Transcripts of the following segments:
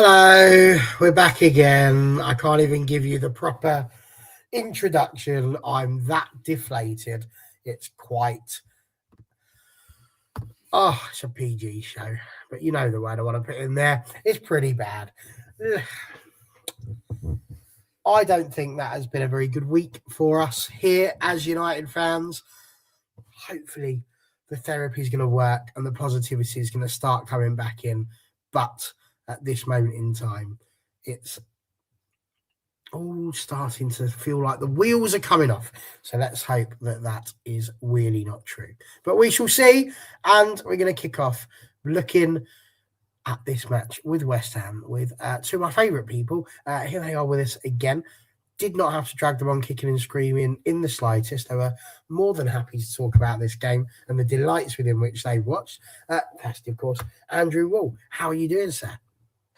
Hello, we're back again. I can't even give you the proper introduction. I'm that deflated. It's quite, it's a PG show, but you know the word I want to put in there. It's pretty bad. I don't think that has been a very good week for us here as United fans. Hopefully, the therapy is going to work and the positivity is going to start coming back in. But at this moment in time, it's all starting to feel like the wheels are coming off. So let's hope that that is really not true. But we shall see. And we're going to kick off looking at this match with West Ham with two of my favourite people. Here they are with us again. Did not have to drag them on kicking and screaming in the slightest. They were more than happy to talk about this game and the delights within which they watched. First, of course, Andrew Wall. How are you doing, sir?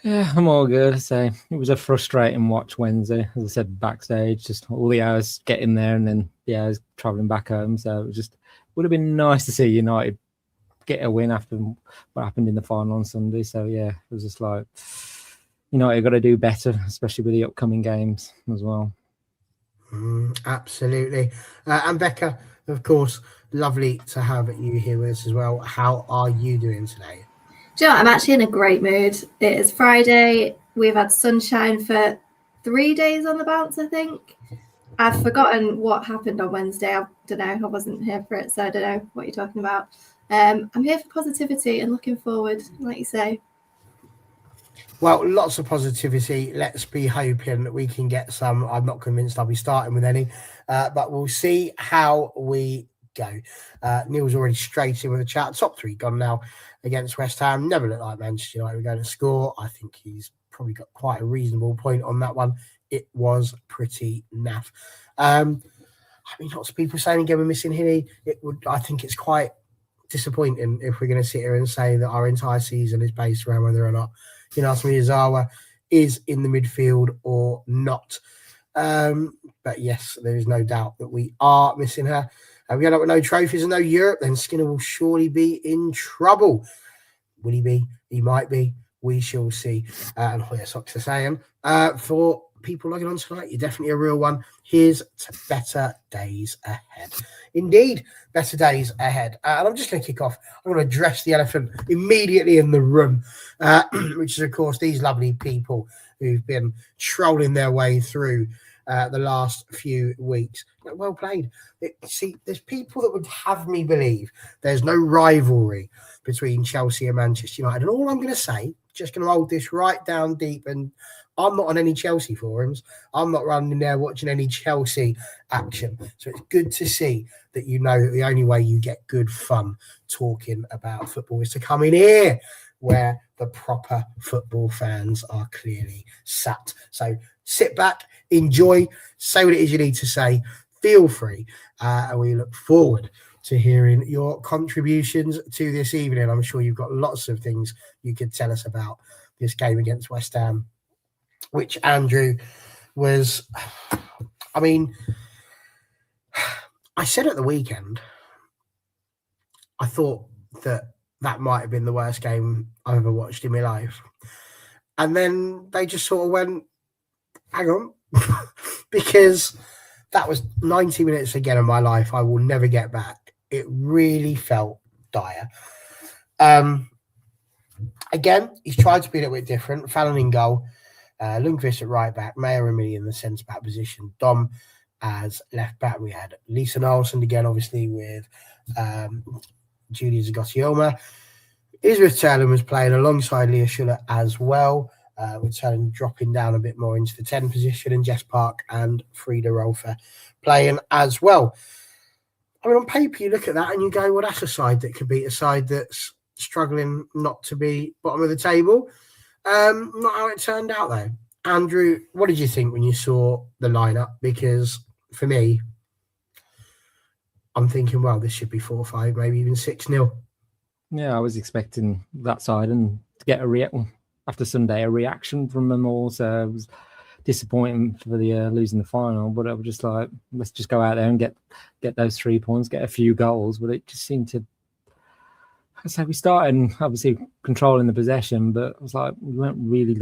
Yeah, I'm all good. So it was a frustrating watch Wednesday, as I said backstage. Just all the hours getting there, and then the hours traveling back home. So it would have been nice to see United get a win after what happened in the final on Sunday. So yeah, it was just like United got to do better, especially with the upcoming games as well. Absolutely, and Becca, of course, lovely to have you here with us as well. How are you doing today? Do you know what? I'm actually in a great mood. It is Friday. We've had sunshine for 3 days on the bounce, I think. I've forgotten what happened on Wednesday. I don't know. I wasn't here for it, so I don't know what you're talking about. I'm here for positivity and looking forward, like you say. Well, lots of positivity. Let's be hoping that we can get some. I'm not convinced I'll be starting with any, but we'll see how we go. Neil's already straight in with a chat. Top three gone now against West Ham. Never looked like Manchester United were going to score. I think he's probably got quite a reasonable point on that one. It was pretty naff. Lots of people saying again we're missing Heaney. I think it's quite disappointing if we're going to sit here and say that our entire season is based around whether or not Miyazawa is in the midfield or not. But yes, there is no doubt that we are missing her. We end up with no trophies and no Europe, then Skinner will surely be in trouble. Will he be? He might be. We shall see. And Hoya Socks are saying, for people logging on tonight, you're definitely a real one. Here's to better days ahead. Indeed, better days ahead. And I'm just going to kick off. I'm going to address the elephant immediately in the room, which is, of course, these lovely people who've been trolling their way through the last few weeks. Well played. See, there's people that would have me believe there's no rivalry between Chelsea and Manchester United. And all I'm going to say, just going to hold this right down deep, and I'm not on any Chelsea forums. I'm not running there watching any Chelsea action. So it's good to see that you know that the only way you get good fun talking about football is to come in here where the proper football fans are clearly sat. So sit back, enjoy, say what it is you need to say, feel free, and we look forward to hearing your contributions to this evening. I'm sure you've got lots of things you could tell us about this game against West Ham, which Andrew was, I said at the weekend, I thought that might have been the worst game I've ever watched in my life. And then they just sort of went, hang on, because that was 90 minutes again of my life I will never get back. It really felt dire. Again, he's tried to be a little bit different. Fallon in goal, Lundqvist at right back, Mayer and Millie in the centre back position, Dom as left back. We had Lisa Nielsen again, obviously, with Julia Zagotioma. Elizabeth Turner was playing alongside Leah Schuller as well, with Turner dropping down a bit more into the 10 position, and Jess Park and Frida Rolfer playing as well. On paper, you look at that and you go, well, that's a side that could beat a side that's struggling not to be bottom of the table. Not how it turned out, though. Andrew, what did you think when you saw the lineup? Because for me, I'm thinking, well, this should be 4-5, maybe even 6-0. Yeah, I was expecting that side and to get after Sunday a reaction from them all. So it was disappointing for the losing the final, but I was just like, let's just go out there and get those 3 points, get a few goals. But it just seemed to, we started obviously controlling the possession, but it was like we weren't really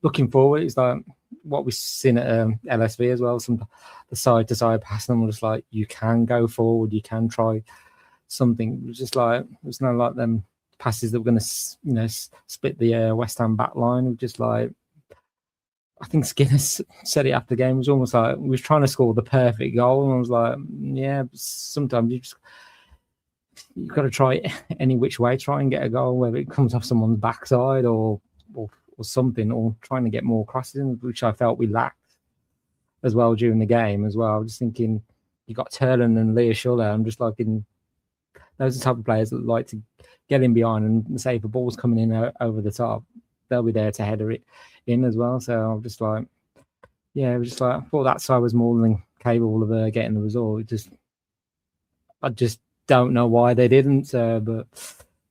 looking forward, it's like what we've seen at LSV as well. The side to side passing, was like you can go forward, you can try something. It was just like it's not like them passes that were going to split the West Ham back line. Just like I think Skinner said it after the game. It was almost like we was trying to score the perfect goal, and I was like, yeah, sometimes you've got to try any which way, try and get a goal, whether it comes off someone's backside or something, or trying to get more crosses in, which I felt we lacked as well during the game as well. I was just thinking, you got Turlen and Leah Schuller. I'm just like, those are the type of players that like to get in behind and say if a ball's coming in over the top, they'll be there to header it in as well. So I'm just like, yeah, it was just like, I thought that side was more than capable of getting the result. I just don't know why they didn't. But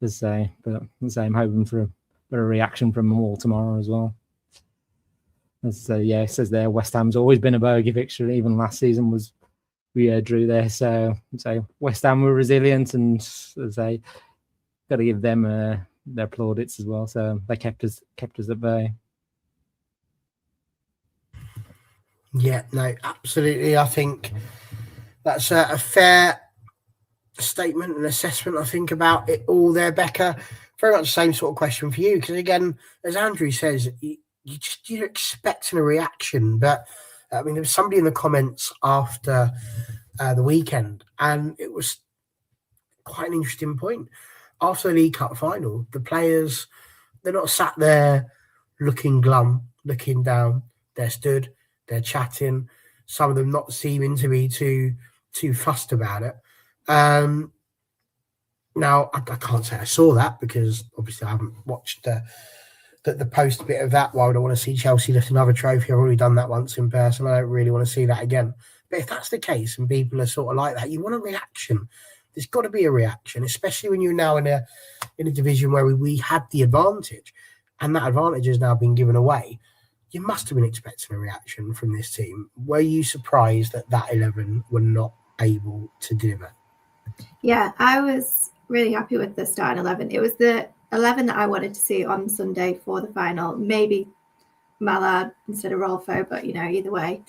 the same, I'm hoping for a reaction from them all tomorrow as well. So yeah, it says there West Ham's always been a bogey fixture. Even last season we drew there. So West Ham were resilient, and as they got to give them their plaudits as well. So they kept us at bay. Yeah, no, absolutely. I think that's a fair statement and assessment. I think about it all there, Becca. Very much the same sort of question for you, because again, as Andrew says, you're expecting a reaction. But I mean, there was somebody in the comments after the weekend, and it was quite an interesting point. After the League Cup final, the players, they're not sat there looking glum, looking down. They're stood, they're chatting. Some of them not seeming to be too fussed about it. Now, I can't say I saw that, because obviously I haven't watched the post bit of that. Why would I want to see Chelsea lift another trophy? I've already done that once in person. I don't really want to see that again. But if that's the case and people are sort of like that, you want a reaction. There's got to be a reaction, especially when you're now in a division where we had the advantage, and that advantage has now been given away. You must have been expecting a reaction from this team. Were you surprised that 11 were not able to deliver? Yeah, I was really happy with the starting 11. It was the 11 that I wanted to see on Sunday for the final. Maybe Mallard instead of Rolfo, but either way,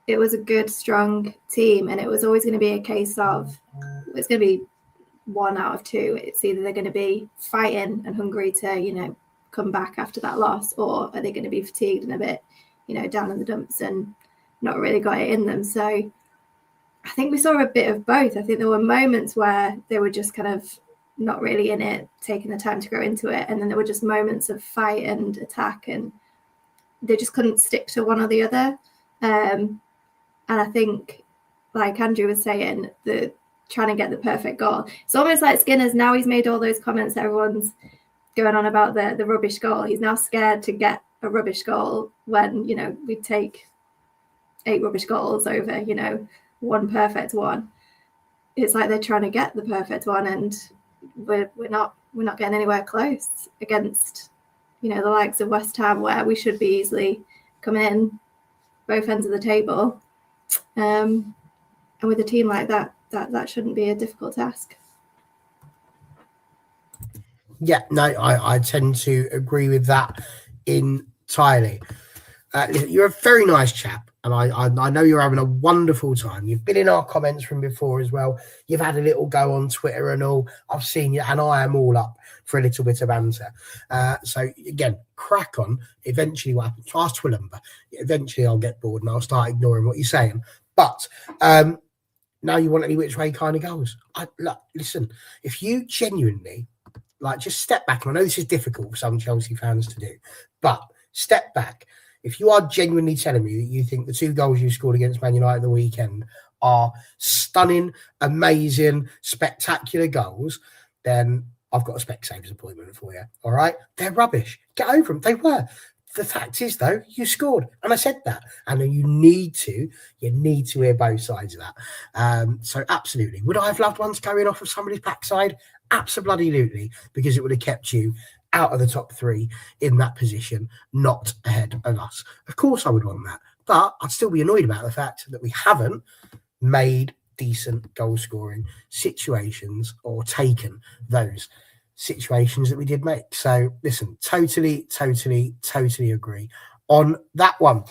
it was a good, strong team, and it was always going to be a case of it's going to be 1 out of 2. It's either they're going to be fighting and hungry to come back after that loss, or are they going to be fatigued and a bit down in the dumps and not really got it in them. So I think we saw a bit of both. I think there were moments where they were just kind of not really in it, taking the time to grow into it, and then there were just moments of fight and attack, and they just couldn't stick to one or the other. And I think, like Andrew was saying, the trying to get the perfect goal. It's almost like Skinner's now, he's made all those comments that everyone's going on about the rubbish goal. He's now scared to get a rubbish goal when, we take 8 rubbish goals over, one perfect one. It's like they're trying to get the perfect one, and we're not getting anywhere close against, the likes of West Ham, where we should be easily coming in both ends of the table. And with a team like that shouldn't be a difficult task. Yeah, no, I tend to agree with that entirely. You're a very nice chap, and I know you're having a wonderful time. You've been in our comments from before as well. You've had a little go on Twitter and all. I've seen you, and I am all up for a little bit of banter. So again, crack on. Eventually what happens, fast Twilumber. Eventually I'll get bored and I'll start ignoring what you're saying. But now you want any which way kind of goes. Listen, if you genuinely just step back, and I know this is difficult for some Chelsea fans to do, but step back. If you are genuinely telling me that you think the 2 goals you scored against Man United the weekend are stunning, amazing, spectacular goals, then I've got a Specsavers appointment for you. All right? They're rubbish. Get over them. They were. The fact is, though, you scored. And I said that. And you need to hear both sides of that. So absolutely. Would I have loved one carrying off of somebody's backside? Absolutely. Because it would have kept you out of the top 3 in that position, not ahead of us. Of course I would want that. But I'd still be annoyed about the fact that we haven't made decent goal scoring situations or taken those situations that we did make. So listen, totally agree on that one.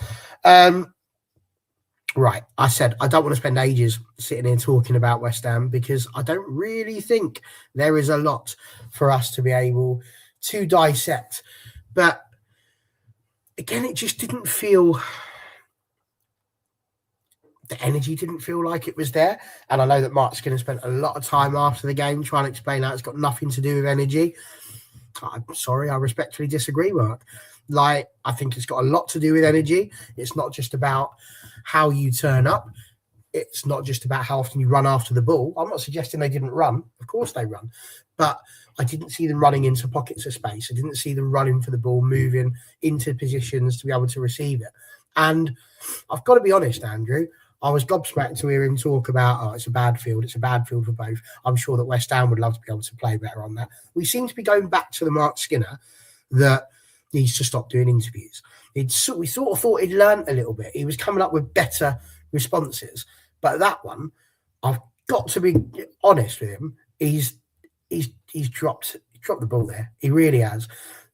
Right, I said I don't want to spend ages sitting here talking about West Ham because I don't really think there is a lot for us to be able to dissect. But again, it just didn't feel, the energy didn't feel like it was there. And I know that Mark Skinner spent a lot of time after the game trying to explain how it's got nothing to do with energy. I'm sorry, I respectfully disagree, Mark. Like, I think it's got a lot to do with energy. It's not just about how you turn up. It's not just about how often you run after the ball. I'm not suggesting they didn't run. Of course they run. But I didn't see them running into pockets of space. I didn't see them running for the ball, moving into positions to be able to receive it. And I've got to be honest, Andrew, I was gobsmacked to hear him talk about, oh, it's a bad field. It's a bad field for both. I'm sure that West Ham would love to be able to play better on that. We seem to be going back to the Mark Skinner that needs to stop doing interviews. We sort of thought he'd learned a little bit. He was coming up with better responses. But that one, I've got to be honest with him, he's dropped the ball there. He really has.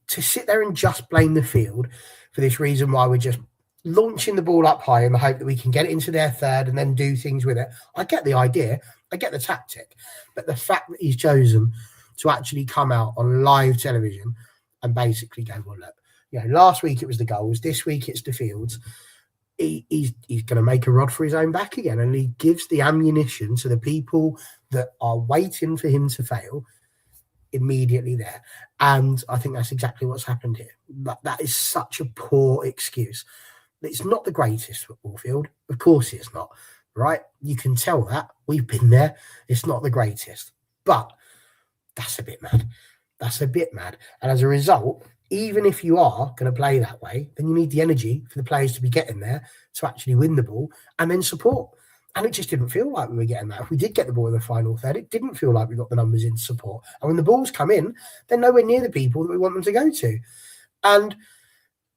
To sit there and just blame the field for this reason why we're just launching the ball up high in the hope that we can get it into their third and then do things with it. I get the idea. I get the tactic. But the fact that he's chosen to actually come out on live television and basically go, well, look, last week it was the goals. This week it's the fields. He's going to make a rod for his own back again. And he gives the ammunition to the people that are waiting for him to fail immediately there. And I think that's exactly what's happened here. That is such a poor excuse. It's not the greatest football field. Of course it's not, right? You can tell that. We've been there. It's not the greatest. But that's a bit mad. That's a bit mad. And as a result, even if you are going to play that way, then you need the energy for the players to be getting there to actually win the ball and then support. And it just didn't feel like we were getting that. If we did get the ball in the final third, it didn't feel like we got the numbers in support. And when the balls come in, they're nowhere near the people that we want them to go to. And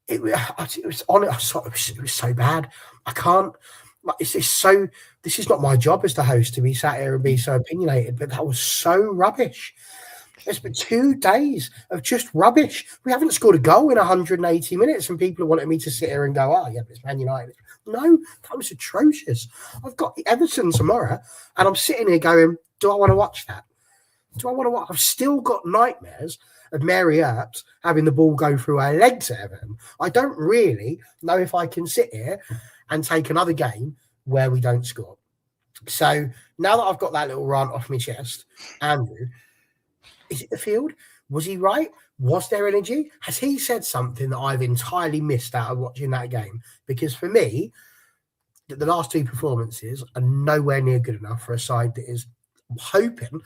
it was so bad. I can't. This is not my job as the host to be sat here and be so opinionated, but that was so rubbish. It's been 2 days of just rubbish. We haven't scored a goal in 180 minutes, and people are wanting me to sit here and go, oh, yeah, but it's Man United. No, that was atrocious. I've got Everton tomorrow, and I'm sitting here going, do I want to watch that? Do I want to watch? I've still got nightmares of Mary Earps having the ball go through her legs at Everton. I don't really know if I can sit here and take another game where we don't score. So now that I've got that little rant off my chest, Andrew, is it the field? Was he right? Was there energy? Has he said something that I've entirely missed out of watching that game? Because for me, the last 2 performances are nowhere near good enough for a side that is hoping,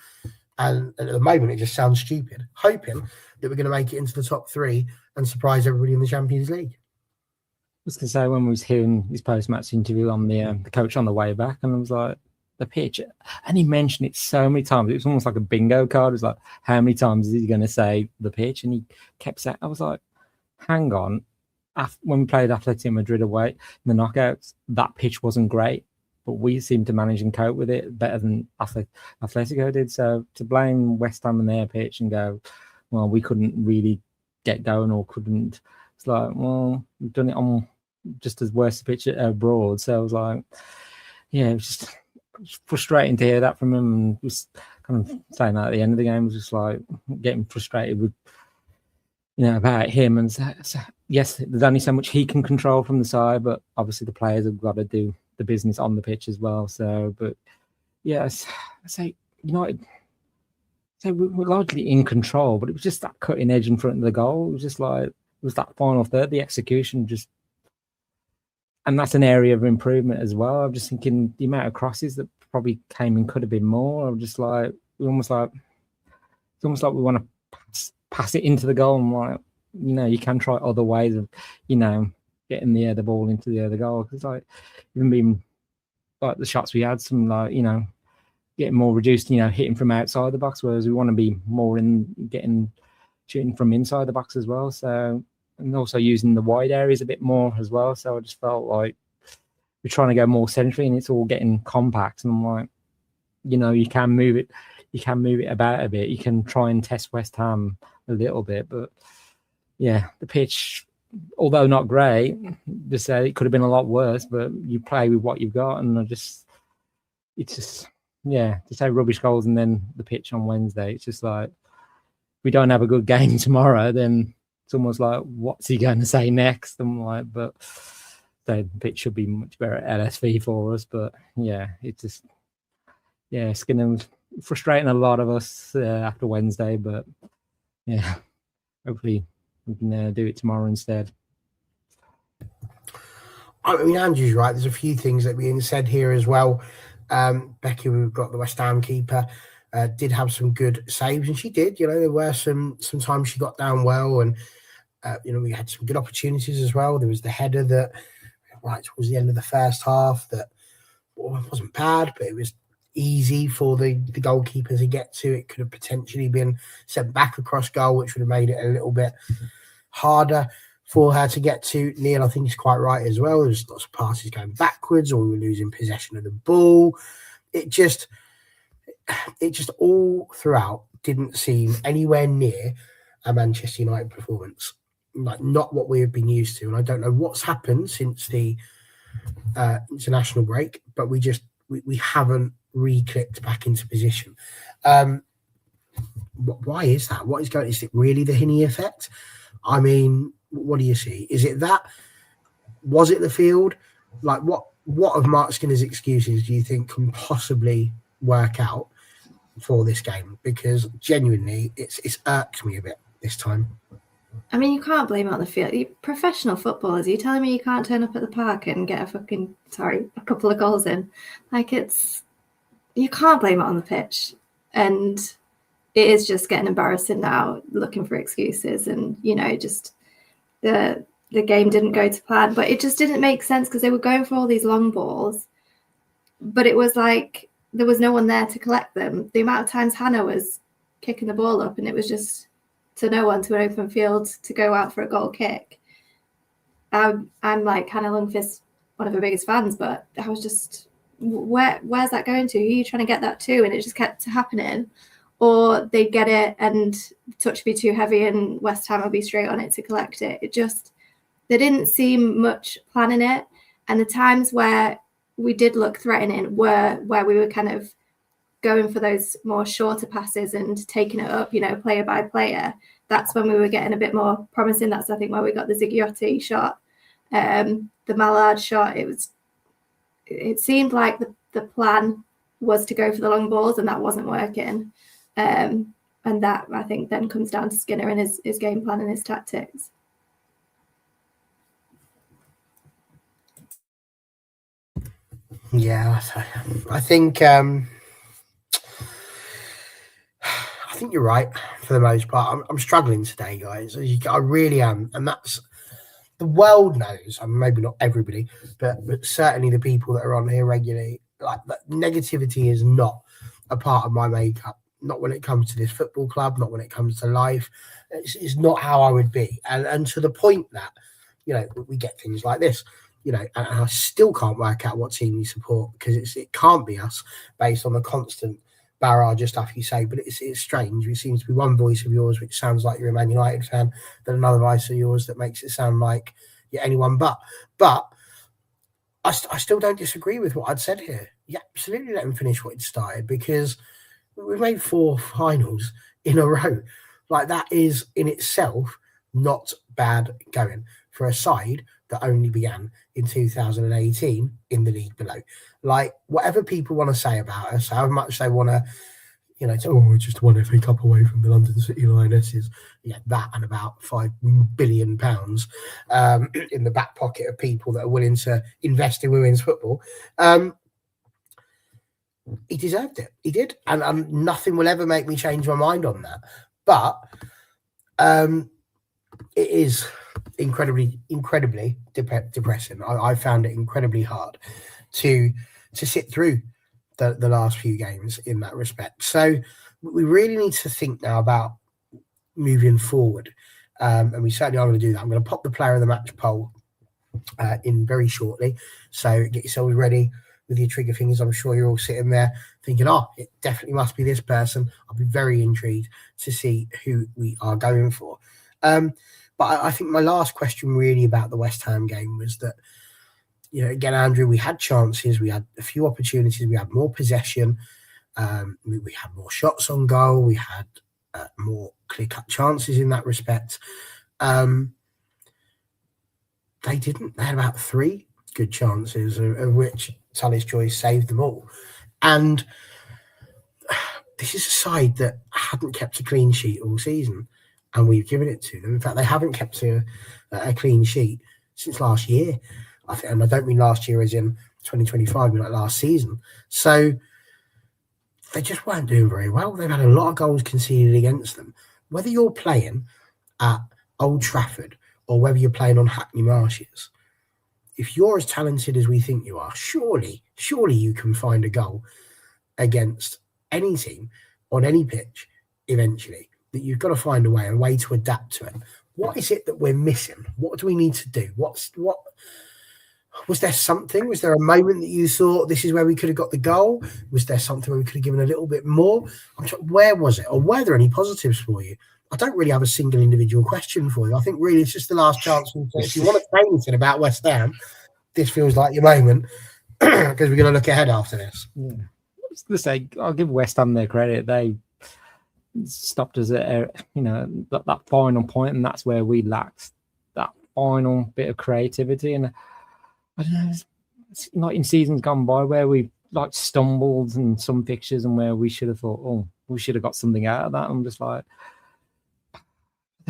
and at the moment it just sounds stupid, hoping that we're going to make it into the top 3 and surprise everybody in the Champions League. I was going to say, when we was hearing his post-match interview on the coach on the way back, and I was like, the pitch, and he mentioned it so many times. It was almost like a bingo card. It was like, how many times is he going to say the pitch? And he kept saying, I was like, hang on. When we played Atletico Madrid away in the knockouts, that pitch wasn't great, but we seemed to manage and cope with it better than Atletico did. So to blame West Ham and their pitch and go, well, we couldn't really get going or couldn't, it's like, well, we've done it on just as worse a pitch abroad. So I was like, yeah, it was just frustrating to hear that from him, and just kind of saying that at the end of the game was just like getting frustrated with, about him. And so, yes, there's only so much he can control from the side, but obviously the players have got to do the business on the pitch as well. So, but yes, I say United, we're largely in control, but it was just that cutting edge in front of the goal. It was just like, it was that final third, the execution just. And that's an area of improvement as well. I'm just thinking the amount of crosses that probably came in could have been more. I'm just like, it's almost like we want to pass it into the goal. And like, you can try other ways of, getting the ball into the other goal. Because like, even being like the shots we had, some like, getting more reduced, hitting from outside the box, whereas we want to be more in shooting from inside the box as well. So. And also using the wide areas a bit more as well. So I just felt like we're trying to go more centrally and it's all getting compact. And I'm like, you can move it. you can move it about a bit. You can try and test West Ham a little bit, but yeah, the pitch, although not great, just it could have been a lot worse. But you play with what you've got, and it's just to say rubbish goals and then the pitch on Wednesday. It's just like, we don't have a good game tomorrow, then it's almost like, what's he going to say next? I'm like, but the pitch should be much better at LSV for us. But yeah, it's just, it's going to frustrating a lot of us after Wednesday. But yeah, hopefully we can do it tomorrow instead. I mean, Andrew's right. There's a few things that being said here as well. Becky, we've got the West Ham keeper, did have some good saves, and she did. There were some times she got down well, and we had some good opportunities as well. There was the header that right towards the end of the first half that wasn't bad, but it was easy for the goalkeeper to get to. It could have potentially been sent back across goal, which would have made it a little bit harder for her to get to. Neil, I think he's quite right as well. There's lots of passes going backwards, or we were losing possession of the ball. It just all throughout didn't seem anywhere near a Manchester United performance. Like, not what we have been used to. And I don't know what's happened since the international break, but we haven't re-clicked back into position. Why is that? What is going? Is it really the Hinnie effect? I mean, what do you see? Is it that? Was it the field? Like, what of Mark Skinner's excuses do you think can possibly work out for this game? Because genuinely, it's irked me a bit this time. I mean, you can't blame it on the field. You're professional footballers. Are you telling me you can't turn up at the park and get a couple of goals in? Like, you can't blame it on the pitch. And it is just getting embarrassing now, looking for excuses. And, just the game didn't go to plan. But it just didn't make sense because they were going for all these long balls. But it was like there was no one there to collect them. The amount of times Hannah was kicking the ball up and it was just to no one, to an open field, to go out for a goal kick. I'm like Hannah Lundqvist, one of her biggest fans, but I was just, where's that going to? Who are you trying to get that to? And it just kept happening. Or they'd get it and the touch would be too heavy and West Ham would be straight on it to collect it. There didn't seem much planning it. And the times where we did look threatening were where we were kind of going for those more shorter passes and taking it up, player by player. That's when we were getting a bit more promising. That's, I think, where we got the Zigiotti shot, the Mallard shot. It seemed like the plan was to go for the long balls, and that wasn't working. And that, I think, then comes down to Skinner and his game plan and his tactics. Yeah, I think you're right for the most part. I'm struggling today, guys. I really am, and that's the world knows. I mean, maybe not everybody, but certainly the people that are on here regularly. Like, negativity is not a part of my makeup. Not when it comes to this football club. Not when it comes to life. It's not how I would be, and to the point that we get things like this. And I still can't work out what team we support because it can't be us based on the constant barrage of stuff you say. But it's strange. It seems to be one voice of yours which sounds like you're a Man United fan, then another voice of yours that makes it sound like you're anyone but. But I still don't disagree with what I'd said here. Yeah, absolutely let him finish what he'd started, because we've made 4 finals in a row. Like, that is in itself not bad going for a side that only began in 2018 in the league below. Like, whatever people want to say about us, how much they want to, we're just one FA Cup away from the London City Lionesses. Yeah, that and about £5 billion in the back pocket of people that are willing to invest in women's football. He deserved it. He did. And nothing will ever make me change my mind on that. But it is incredibly depressing. I found it incredibly hard to sit through the last few games in that respect. So we really need to think now about moving forward. And we certainly are going to do that. I'm going to pop the player of the match poll in very shortly. So get yourselves ready with your trigger fingers. I'm sure you're all sitting there thinking, oh, it definitely must be this person. I'll be very intrigued to see who we are going for. But I think my last question really about the West Ham game was that, again, Andrew, we had chances, we had a few opportunities, we had more possession, we had more shots on goal, we had more clear-cut chances in that respect. They didn't. They had about 3 good chances, of which Tully's Joyce saved them all. And this is a side that hadn't kept a clean sheet all season, and we've given it to them. In fact, they haven't kept a clean sheet since last year. And I don't mean last year as in 2025, I mean like last season. So they just weren't doing very well. They've had a lot of goals conceded against them. Whether you're playing at Old Trafford or whether you're playing on Hackney Marshes, if you're as talented as we think you are, surely you can find a goal against any team on any pitch eventually. That you've got to find a way to adapt to it. What is it that we're missing? What do we need to do? What was there something? Was there a moment that you thought this is where we could have got the goal? Was there something where we could have given a little bit more? Where was it? Or were there any positives for you? I don't really have a single individual question for you. I think really it's just the last chance. If you want to say anything about West Ham, this feels like your moment because we're going to look ahead after this. Yeah. I was going to say, I'll give West Ham their credit. They stopped us at that final point, and that's where we lacked that final bit of creativity. And I don't know, it's like in seasons gone by where we like stumbled in some fixtures and where we should have thought, oh, we should have got something out of that. I'm just like, I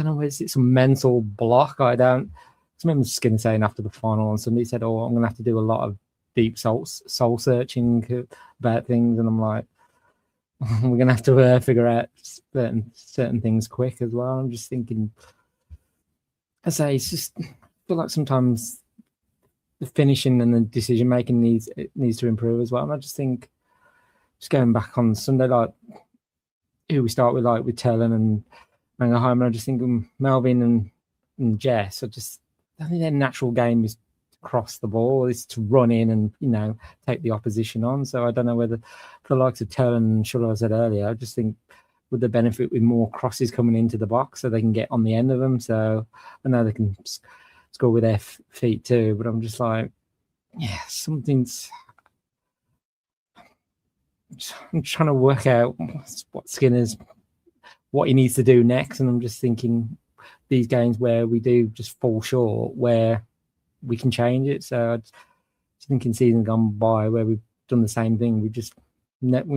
don't know, is it some mental block? I remember Skinner saying after the final on Sunday, he said, oh, I'm going to have to do a lot of deep soul searching about things. And I'm like, we're going to have to figure out certain things quick as well. I'm just thinking, I feel like sometimes the finishing and the decision making needs to improve as well. And I just think, just going back on Sunday, like who we start with, like with Tellen and Mangerheim, and I just think Melvin and Jess, I think their natural game is to cross the ball, is to run in and take the opposition on. So I don't know whether for the likes of Tellen and Schuller, I said earlier, I just think would the benefit with more crosses coming into the box so they can get on the end of them. So I know they can score with their feet too, but I'm just like, yeah, I'm trying to work out what he needs to do next, and I'm just thinking these games where we do just fall short, where we can change it. So I just think in seasons gone by where we've done the same thing, we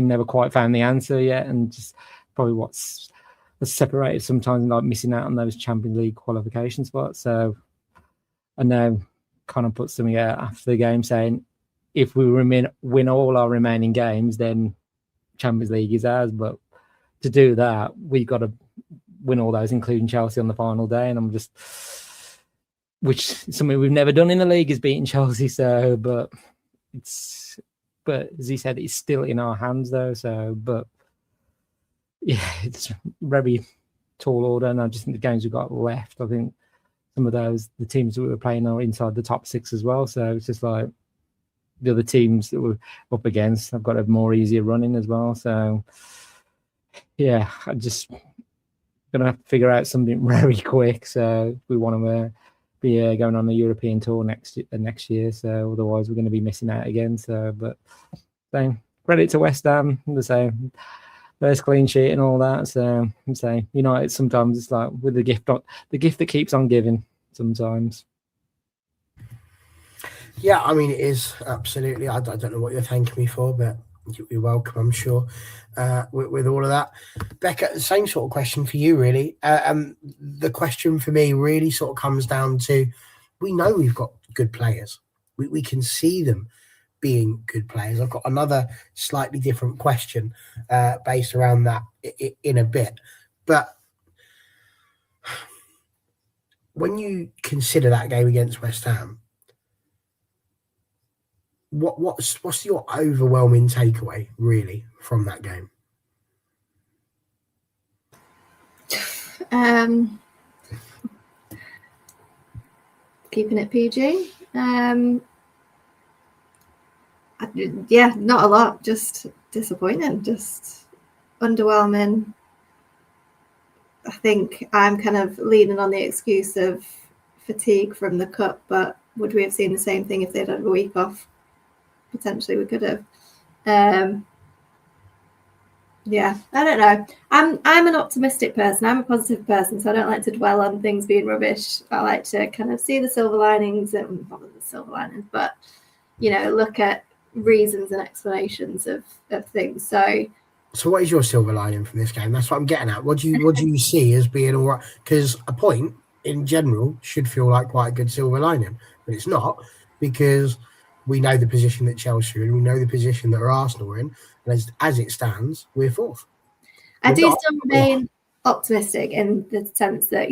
never quite found the answer yet, and just probably what's separated sometimes, like missing out on those Champions League qualification spots. So I know Connor put something out after the game saying if we win all our remaining games, then Champions League is ours. But to do that, we've got to win all those, including Chelsea on the final day. And which is something we've never done in the league, is beating Chelsea. So, but as he said, it's still in our hands though. So, but yeah, it's very tall order. And I just think the games we've got left, I think some of the teams that we were playing are inside the top 6 as well. So it's just like the other teams that we're up against have got a more easier running as well. So yeah, I just gonna have to figure out something very quick. So we want to be going on a European tour next year. So otherwise we're going to be missing out again. So, but same credit to West Ham, the same first clean sheet and all that. So I'm saying, United sometimes it's like with the gift that keeps on giving sometimes. Yeah, I mean, it is absolutely. I don't know what you're thanking me for, but you're welcome, I'm sure, with all of that. Becca, same sort of question for you, really. The question for me really sort of comes down to, we know we've got good players. We can see them being good players. I've got another slightly different question based around that in a bit. But when you consider that game against West Ham, what's your overwhelming takeaway really from that game? Keeping it PG. Yeah, not a lot. Just disappointing. Just underwhelming. I think I'm kind of leaning on the excuse of fatigue from the cup, but would we have seen the same thing if they'd had a week off? Potentially, we could have. Yeah, I don't know. I'm an optimistic person. I'm a positive person, so I don't like to dwell on things being rubbish. I like to kind of see the silver linings, and not the silver linings, but look at reasons and explanations of things. So what is your silver lining from this game? That's what I'm getting at. What do you see as being all right? Because a point in general should feel like quite a good silver lining, but it's not, because we know the position that Chelsea are in, we know the position that Arsenal are in, and as it stands, we're fourth. I do still remain optimistic in the sense that,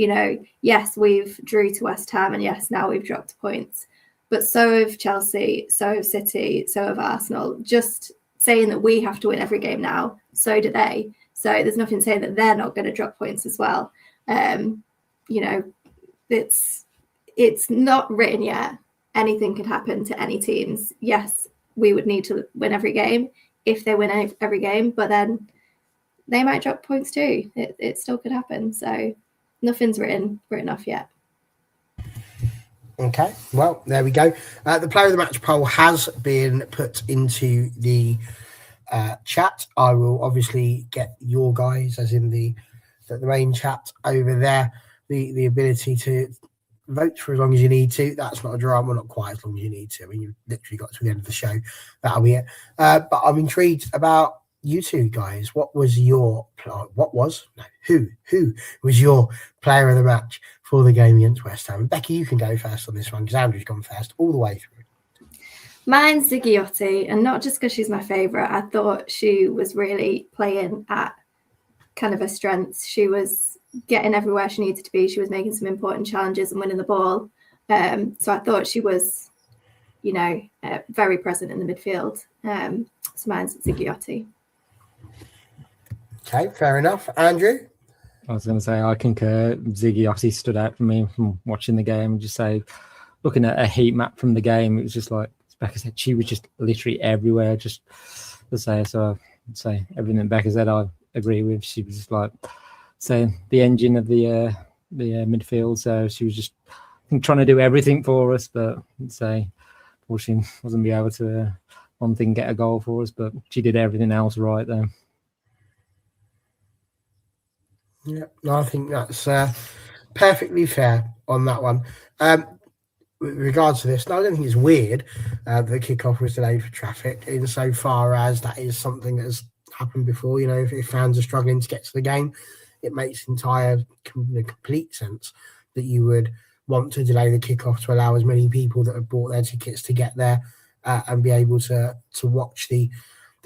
yes, we've drew to West Ham, and yes, now we've dropped points, but so have Chelsea, so have City, so have Arsenal. Just saying that we have to win every game now, so do they. So there's nothing saying that they're not going to drop points as well. It's not written yet. Anything could happen to any teams. Yes, we would need to win every game if they win every game, but then they might drop points too. It still could happen. So nothing's written off yet. Okay, well, there we go. The player of the match poll has been put into the chat. I will obviously get your guys, as in the main chat over there, the ability to vote for as long as you need to. That's not a drama, not quite as long as you need to. I mean, you've literally got to the end of the show. That'll be it. But I'm intrigued about you two guys. Who was your player of the match for the game against West Ham? Becky, you can go first on this one because Andrew's gone first all the way through. Mine's Ziggiotti, and not just because she's my favourite. I thought she was really playing at kind of her strengths. She was getting everywhere she needed to be. She was making some important challenges and winning the ball. So I thought she was, very present in the midfield. So mine's Ziggiotti. Okay, fair enough. Andrew? I was going to say, I concur. Ziggiotti stood out for me from watching the game. Just say, looking at a heat map from the game, it was just like Becca said, she was just literally everywhere. Just to say, so I'd say everything Becca said, I agree with. She was just like, say, the engine of the midfield. So she was just, I think, trying to do everything for us, but I'd say, unfortunately, wasn't be able to one thing get a goal for us, but she did everything else right there. Yeah, no, I think that's perfectly fair on that one. With regards to this, no, I don't think it's weird the kickoff was delayed for traffic, insofar as that is something that has happened before. If fans are struggling to get to the game, it makes complete sense that you would want to delay the kickoff to allow as many people that have bought their tickets to get there and be able to watch the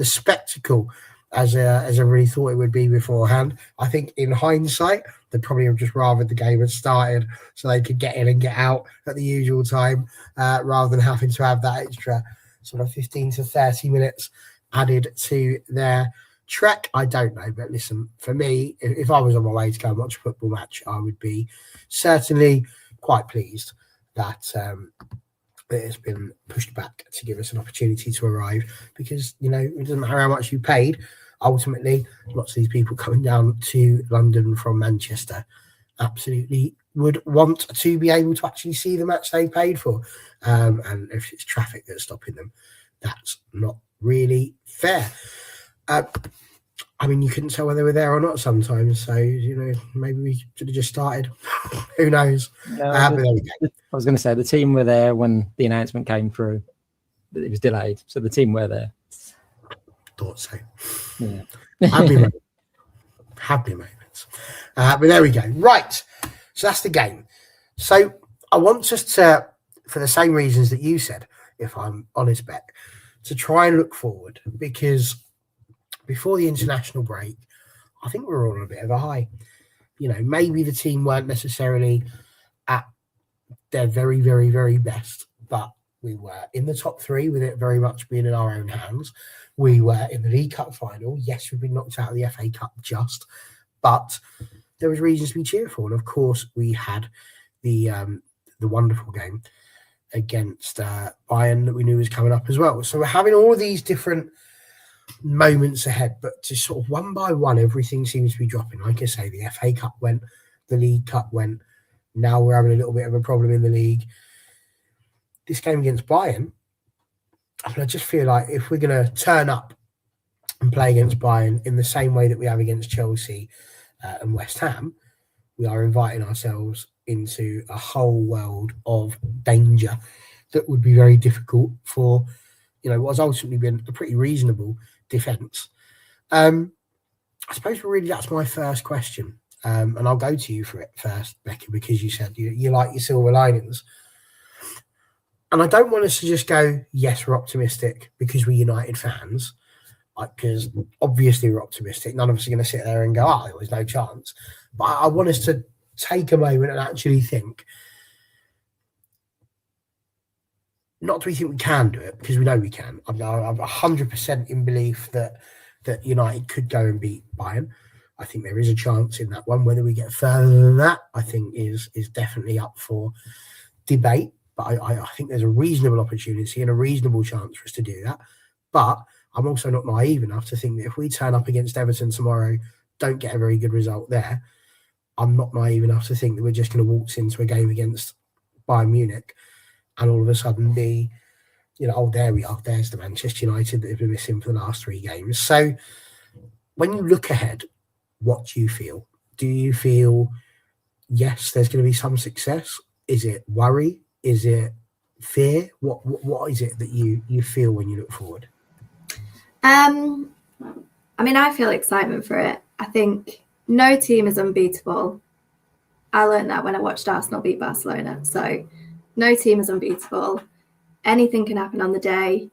spectacle as I really thought it would be beforehand. I think in hindsight, they probably have just rather the game had started so they could get in and get out at the usual time rather than having to have that extra sort of 15 to 30 minutes added to their trek. I don't know, but listen, for me, if I was on my way to go and watch a football match, I would be certainly quite pleased that it's been pushed back to give us an opportunity to arrive, because it doesn't matter how much you paid. Ultimately, lots of these people coming down to London from Manchester absolutely would want to be able to actually see the match they paid for, and if it's traffic that's stopping them, that's not really fair. I mean, you couldn't tell whether they were there or not sometimes, so maybe we should have just started. Who knows? No, But there we go. I was going to say the team were there when the announcement came through, but it was delayed, so the team were there. Thought so. Yeah. Happy moments. But there we go. Right. So that's the game. So I want us to, for the same reasons that you said, if I'm honest, Beck, to try and look forward, because before the international break, I think we were all on a bit of a high. Maybe the team weren't necessarily at their very, very, very best, but we were in the top three with it very much being in our own hands. We were in the League Cup final. Yes, we've been knocked out of the FA Cup but there was reasons to be cheerful. And of course, we had the wonderful game against Bayern that we knew was coming up as well. So we're having all of these different moments ahead, but just sort of one by one, everything seems to be dropping. Like I say, the FA Cup went, the League Cup went. Now we're having a little bit of a problem in the league. This game against Bayern, I just feel like if we're going to turn up and play against Bayern in the same way that we have against Chelsea and West Ham, we are inviting ourselves into a whole world of danger that would be very difficult for, what has ultimately been a pretty reasonable defence. I suppose really that's my first question. And I'll go to you for it first, Becky, because you said you like your silver linings. And I don't want us to just go, yes, we're optimistic because we're United fans. Because obviously we're optimistic. None of us are going to sit there and go, there was no chance. But I want us to take a moment and actually think, not do we think we can do it, because we know we can. I'm 100% in belief that United could go and beat Bayern. I think there is a chance in that one. Whether we get further than that, I think is definitely up for debate. But I think there's a reasonable opportunity and a reasonable chance for us to do that. But I'm also not naive enough to think that if we turn up against Everton tomorrow, don't get a very good result there, I'm not naive enough to think that we're just going to waltz into a game against Bayern Munich and all of a sudden be, there we are. There's the Manchester United that have been missing for the last 3 games. So when you look ahead, what do you feel? Do you feel, yes, there's going to be some success? Is it worry? Is it fear? What is it that you feel when you look forward? I feel excitement for it. I think no team is unbeatable. I learned that when I watched Arsenal beat Barcelona. So no team is unbeatable. Anything can happen on the day.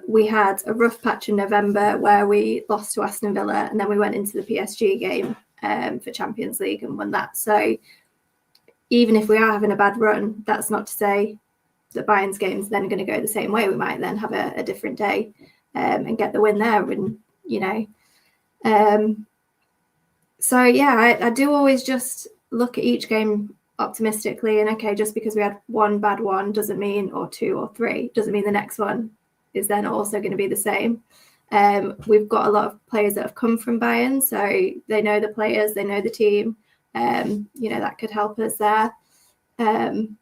We had a rough patch in November where we lost to Aston Villa, and then we went into the PSG game for Champions League and won that. So even if we are having a bad run, that's not to say that Bayern's game's then going to go the same way. We might then have a different day and get the win there. And, so, yeah, I do always just look at each game optimistically. And, okay, just because we had one bad one doesn't mean, or 2 or 3, doesn't mean the next one is then also going to be the same. We've got a lot of players that have come from Bayern, so they know the players, they know the team. That could help us there. And,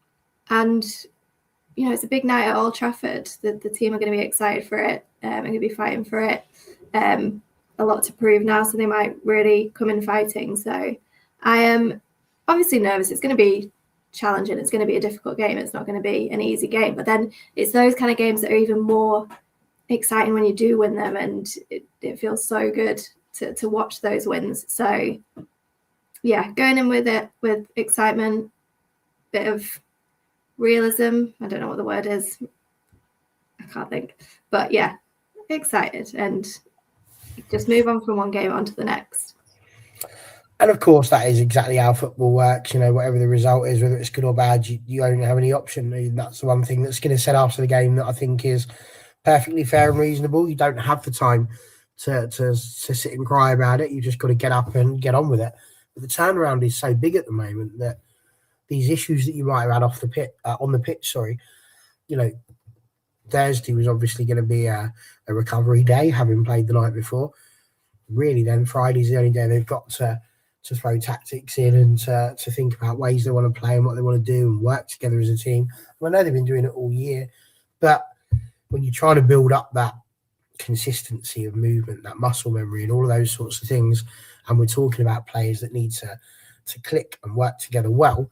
it's a big night at Old Trafford. The team are going to be excited for it. Are going to be fighting for it. A lot to prove now, so they might really come in fighting. So I am obviously nervous. It's going to be challenging. It's going to be a difficult game. It's not going to be an easy game. But then it's those kind of games that are even more exciting when you do win them, and it feels so good to watch those wins. So yeah, going in with it with excitement, bit of realism. I don't know what the word is. I can't think. But yeah, excited and just move on from one game onto the next. And of course, that is exactly how football works. Whatever the result is, whether it's good or bad, you don't have any option. And that's the one thing that Skinner said after the game that I think is perfectly fair and reasonable. You don't have the time to sit and cry about it. You just got to get up and get on with it. But the turnaround is so big at the moment that these issues that you might have had on the pitch, Thursday was obviously going to be a recovery day, having played the night before. Really, then Friday's the only day they've got to throw tactics in and to think about ways they want to play and what they want to do and work together as a team. I know they've been doing it all year, but when you're trying to build up that consistency of movement, that muscle memory and all of those sorts of things, and we're talking about players that need to click and work together well,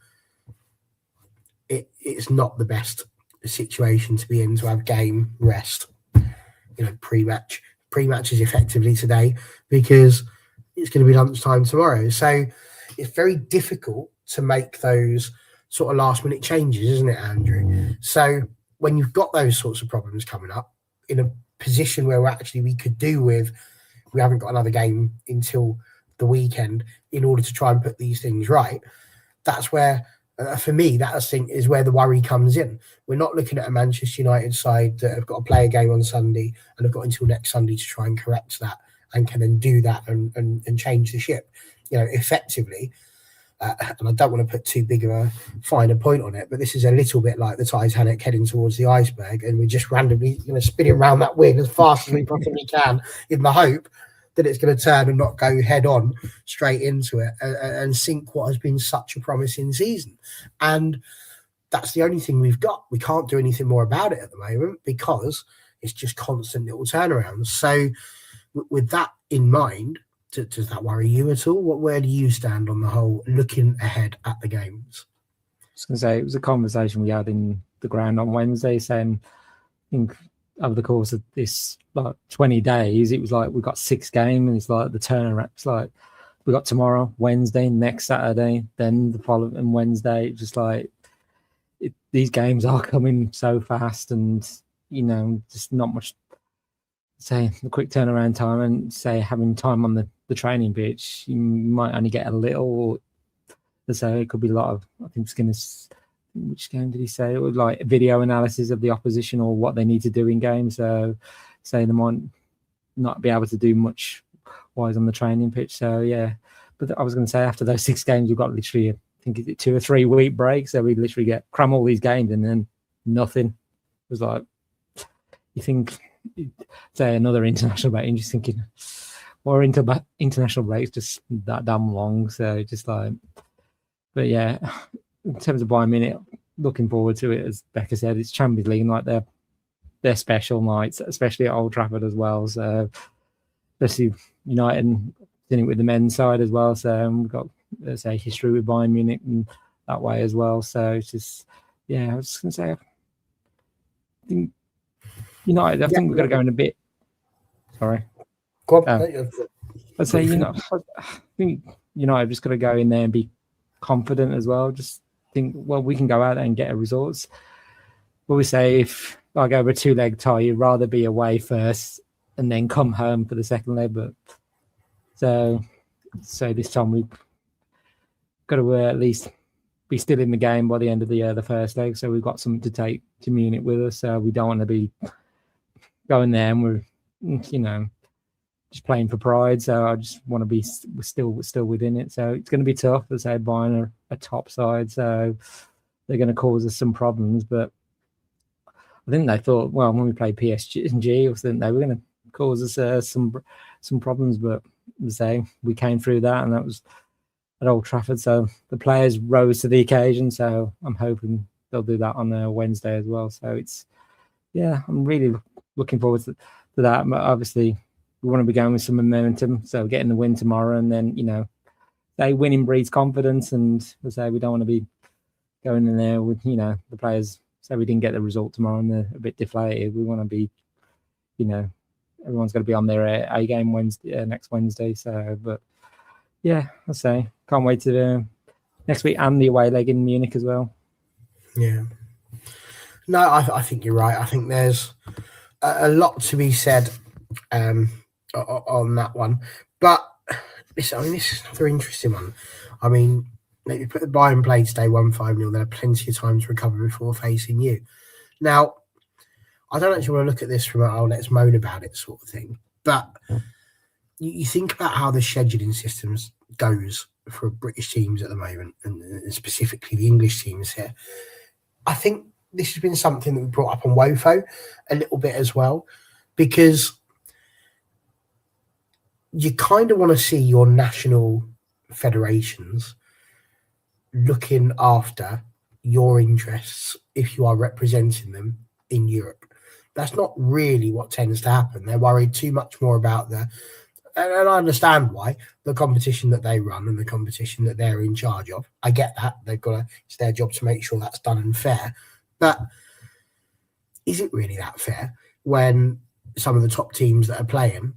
it's not the best situation to be in, to have game rest, pre-match is effectively today because it's going to be lunchtime tomorrow. So it's very difficult to make those sort of last minute changes, isn't it, Andrew? So when you've got those sorts of problems coming up in a position where we could do with, we haven't got another game until the weekend in order to try and put these things right. That's where, for me, that I think is where the worry comes in. We're not looking at a Manchester United side that have got to play a game on Sunday and have got until next Sunday to try and correct that and can then do that and change the ship, effectively. and I don't want to put too big of a finer point on it, but this is a little bit like the Titanic heading towards the iceberg, and we're just randomly spinning around that wing as fast as we possibly can in the hope that it's going to turn and not go head on straight into it and sink what has been such a promising season. And that's the only thing we've got. We can't do anything more about it at the moment because it's just constant little turnarounds. So with that in mind, does that worry you at all? Where do you stand on the whole looking ahead at the games? I was going to say, it was a conversation we had in the ground on Wednesday, saying, I think over the course of this 20 days, it was like we got 6 games, and it's like the turnaround's like we got tomorrow, Wednesday, next Saturday, then the following Wednesday. Just like these games are coming so fast, and just not much. Say the quick turnaround time, and say having time on the training pitch, you might only get a little. So it could be a lot of. I think Skinner's. Which game did he say? It was like video analysis of the opposition or what they need to do in games. So, say they might not be able to do much wise on the training pitch. So yeah, but I was going to say after those 6 games, we've got literally, I think it's 2 or 3 week break. So we literally cram all these games and then nothing. It was like you think, say another international break, and just thinking, or international breaks just that damn long. So just like, but yeah. In terms of Bayern Munich, looking forward to it. As Becca said, it's Champions League night. They're special nights, especially at Old Trafford as well. So, especially United and doing it with the men's side as well. So we've got, let's say, history with Bayern Munich and that way as well. So it's just, yeah. I was just going to say, I think United. I think we've got to go in a bit. Sorry. Go on. I'd say I think United just got to go in there and be confident as well. Just think, well, we can go out there and get a results. But we say if I go with a 2-leg tie, you'd rather be away first and then come home for the second leg. But so this time we've got to at least be still in the game by the end of the first leg. So we've got something to take to Munich with us. So we don't want to be going there and we're just playing for pride. So I just want to be still within it. So it's going to be tough. As I say, Bayern are a top side, so they're going to cause us some problems. But I think they thought, well, when we played PSG, I think they were going to cause us some problems. But as I say, we came through that, and that was at Old Trafford. So the players rose to the occasion. So I'm hoping they'll do that on Wednesday as well. So I'm really looking forward to that. But obviously, we want to be going with some momentum, so getting the win tomorrow, and then winning breeds confidence, and say we don't want to be going in there with the players say we didn't get the result tomorrow and they're a bit deflated. We want to be, everyone's going to be on their A game next Wednesday. So, but yeah, I say can't wait to next week and the away leg in Munich as well. Yeah, no, I think you're right. I think there's a lot to be said on that one, but this is another interesting one. I mean, you put the Bayern play today 1-5-0. There are plenty of time to recover before facing you. Now, I don't actually want to look at this from let's moan about it sort of thing, but you think about how the scheduling systems goes for British teams at the moment, and specifically the English teams here. I think this has been something that we brought up on WOFO a little bit as well, because you kind of want to see your national federations looking after your interests if you are representing them in Europe. That's not really what tends to happen. They're worried too much more about and I understand why, the competition that they run and the competition that they're in charge of. I get that. It's their job to make sure that's done and fair. But is it really that fair when some of the top teams that are playing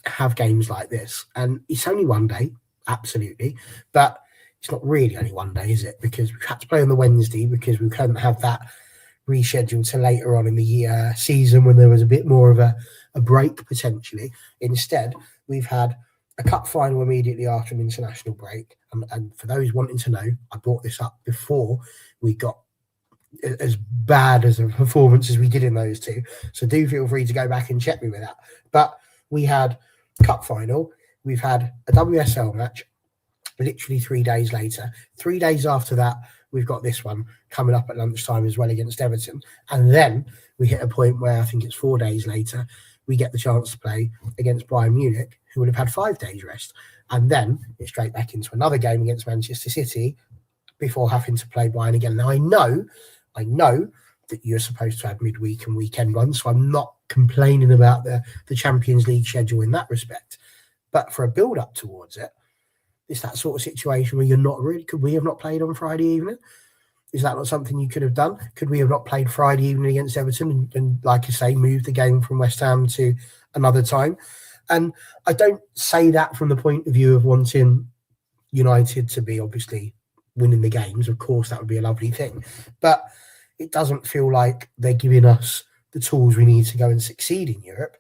have games like this? And it's only one day, absolutely, but it's not really only one day, is it? Because we've had to play on the Wednesday because we couldn't have that rescheduled to later on in the season when there was a bit more of a break potentially. Instead, we've had a cup final immediately after an international break. And for those wanting to know, I brought this up before we got as bad as a performance as we did in those two. So do feel free to go back and check me with that. But we had cup final, we've had a WSL match, literally 3 days later. 3 days after that, we've got this one coming up at lunchtime as well against Everton. And then we hit a point where I think it's 4 days later, we get the chance to play against Bayern Munich, who would have had 5 days rest. And then it's straight back into another game against Manchester City before having to play Bayern again. Now, I know that you're supposed to have midweek and weekend ones, so I'm not complaining about the Champions League schedule in that respect. But for a build-up towards it, it's that sort of situation where you're not really... Could we have not played on Friday evening? Is that not something you could have done? Could we have not played Friday evening against Everton and like I say, move the game from West Ham to another time? And I don't say that from the point of view of wanting United to be obviously winning the games. Of course, that would be a lovely thing. But it doesn't feel like they're giving us the tools we need to go and succeed in Europe.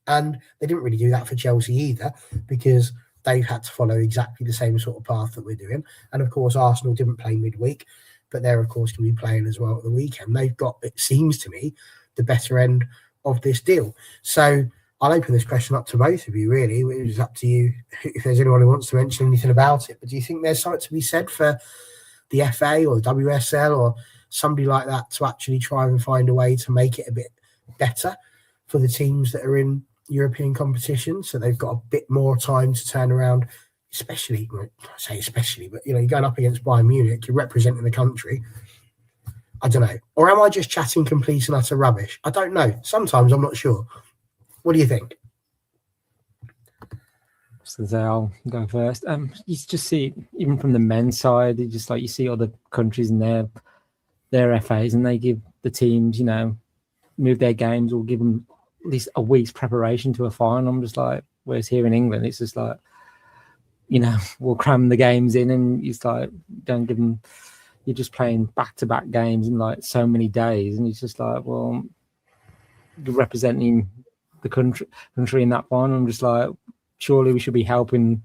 And they didn't really do that for Chelsea either, because they've had to follow exactly the same sort of path that we're doing. And of course, Arsenal didn't play midweek, but they're of course going to be playing as well at the weekend. They've got, it seems to me, the better end of this deal. So I'll open this question up to both of you, really. It's up to you if there's anyone who wants to mention anything about it. But do you think there's something to be said for the FA or the WSL or somebody like that to actually try and find a way to make it a bit better for the teams that are in European competition, so they've got a bit more time to turn around, especially, well, I say especially, but you're going up against Bayern Munich, you're representing the country. I don't know. Or am I just chatting complete and utter rubbish? I don't know. Sometimes I'm not sure. What do you think? So I'll go first. You just see, even from the men's side, you see other countries and their FAs, and they give the teams, move their games or give them at least a week's preparation to a final. I'm just like, whereas here in England, it's just like, we'll cram the games in, and it's like, don't give them, you're just playing back-to-back games in like so many days, and it's just like, well, you're representing the country in that final. I'm just like, surely we should be helping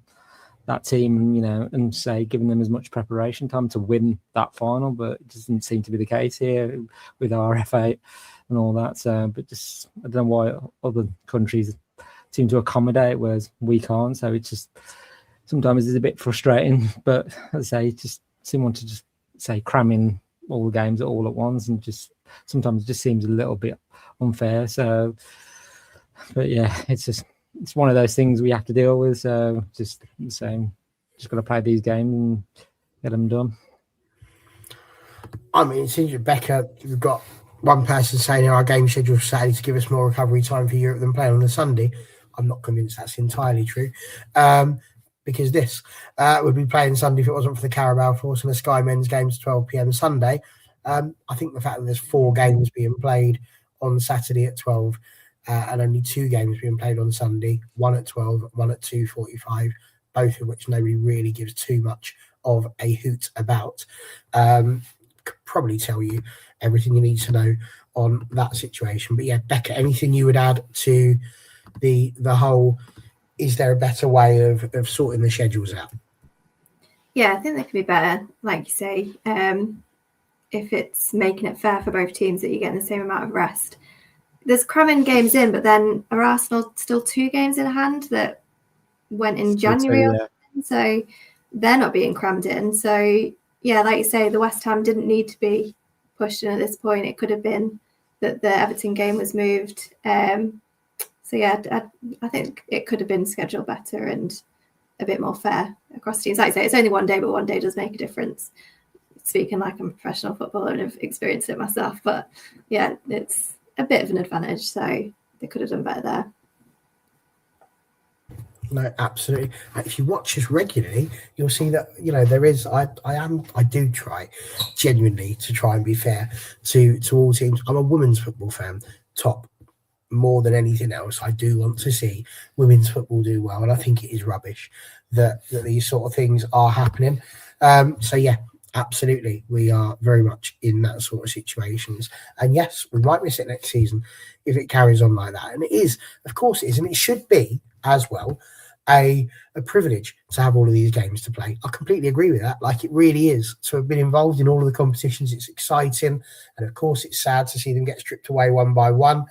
that team, and say giving them as much preparation time to win that final, but it doesn't seem to be the case here with our FA and all that. So, but just, I don't know why other countries seem to accommodate, whereas we can't. So it's just, sometimes it's a bit frustrating, but as I say, just someone to just say cramming all the games all at once, and just sometimes it just seems a little bit unfair. So, but yeah, it's one of those things we have to deal with. So just the same, just got to play these games and get them done. I mean, it seems Rebecca, we've got one person saying our game schedule for Saturday to give us more recovery time for Europe than playing on a Sunday. I'm not convinced that's entirely true. Because this would be playing Sunday if it wasn't for the Carabao Force and the Sky Men's games 12 p.m. Sunday. I think the fact that there's 4 games being played on Saturday at 12 and only 2 games being played on Sunday, one at 12, one at 2:45, both of which nobody really gives too much of a hoot about, could probably tell you everything you need to know on that situation. But yeah, Becca, anything you would add to the whole, is there a better way of sorting the schedules out? Yeah, I think they could be better, like you say, if it's making it fair for both teams that you're getting the same amount of rest. There's cramming games in, but then are Arsenal still 2 games in hand that went in January? So they're not being crammed in. So yeah, like you say, the West Ham didn't need to be pushed in at this point. It could have been that the Everton game was moved. So yeah, I think it could have been scheduled better and a bit more fair across teams. Like I say, it's only 1 day, but 1 day does make a difference. Speaking like I'm a professional footballer and have experienced it myself, but yeah, it's a bit of an advantage. So they could have done better there. No, absolutely. If you watch us regularly, you'll see that there is. I do try genuinely to try and be fair to all teams. I'm a women's football fan, top. More than anything else, I do want to see women's football do well, and I think it is rubbish that these sort of things are happening. So yeah, absolutely, we are very much in that sort of situations, and yes, we might miss it next season if it carries on like that. And it is, of course, it is, and it should be as well a privilege to have all of these games to play. I completely agree with that. Like, it really is to have been involved in all of the competitions. It's exciting, and of course, it's sad to see them get stripped away one by one.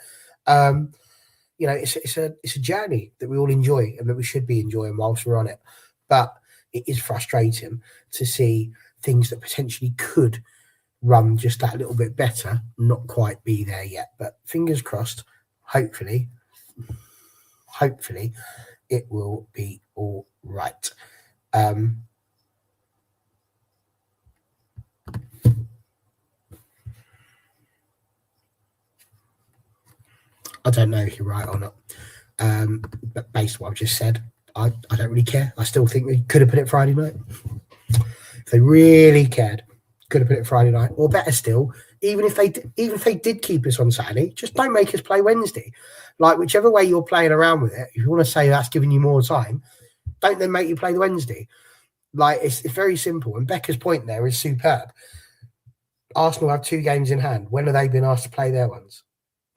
It's a journey that we all enjoy and that we should be enjoying whilst we're on it. But it is frustrating to see things that potentially could run just that little bit better not quite be there yet. But fingers crossed, hopefully it will be all right. I don't know if you're right or not, but based on what I've just said, I don't really care. I still think they could have put it Friday night. If they really cared, could have put it Friday night, or better still, even if they did keep us on Saturday, just don't make us play Wednesday. Like, whichever way you're playing around with it, if you want to say that's giving you more time, don't then make you play the Wednesday. Like, it's very simple. And Becca's point there is superb. Arsenal have 2 games in hand. When have they been asked to play their ones?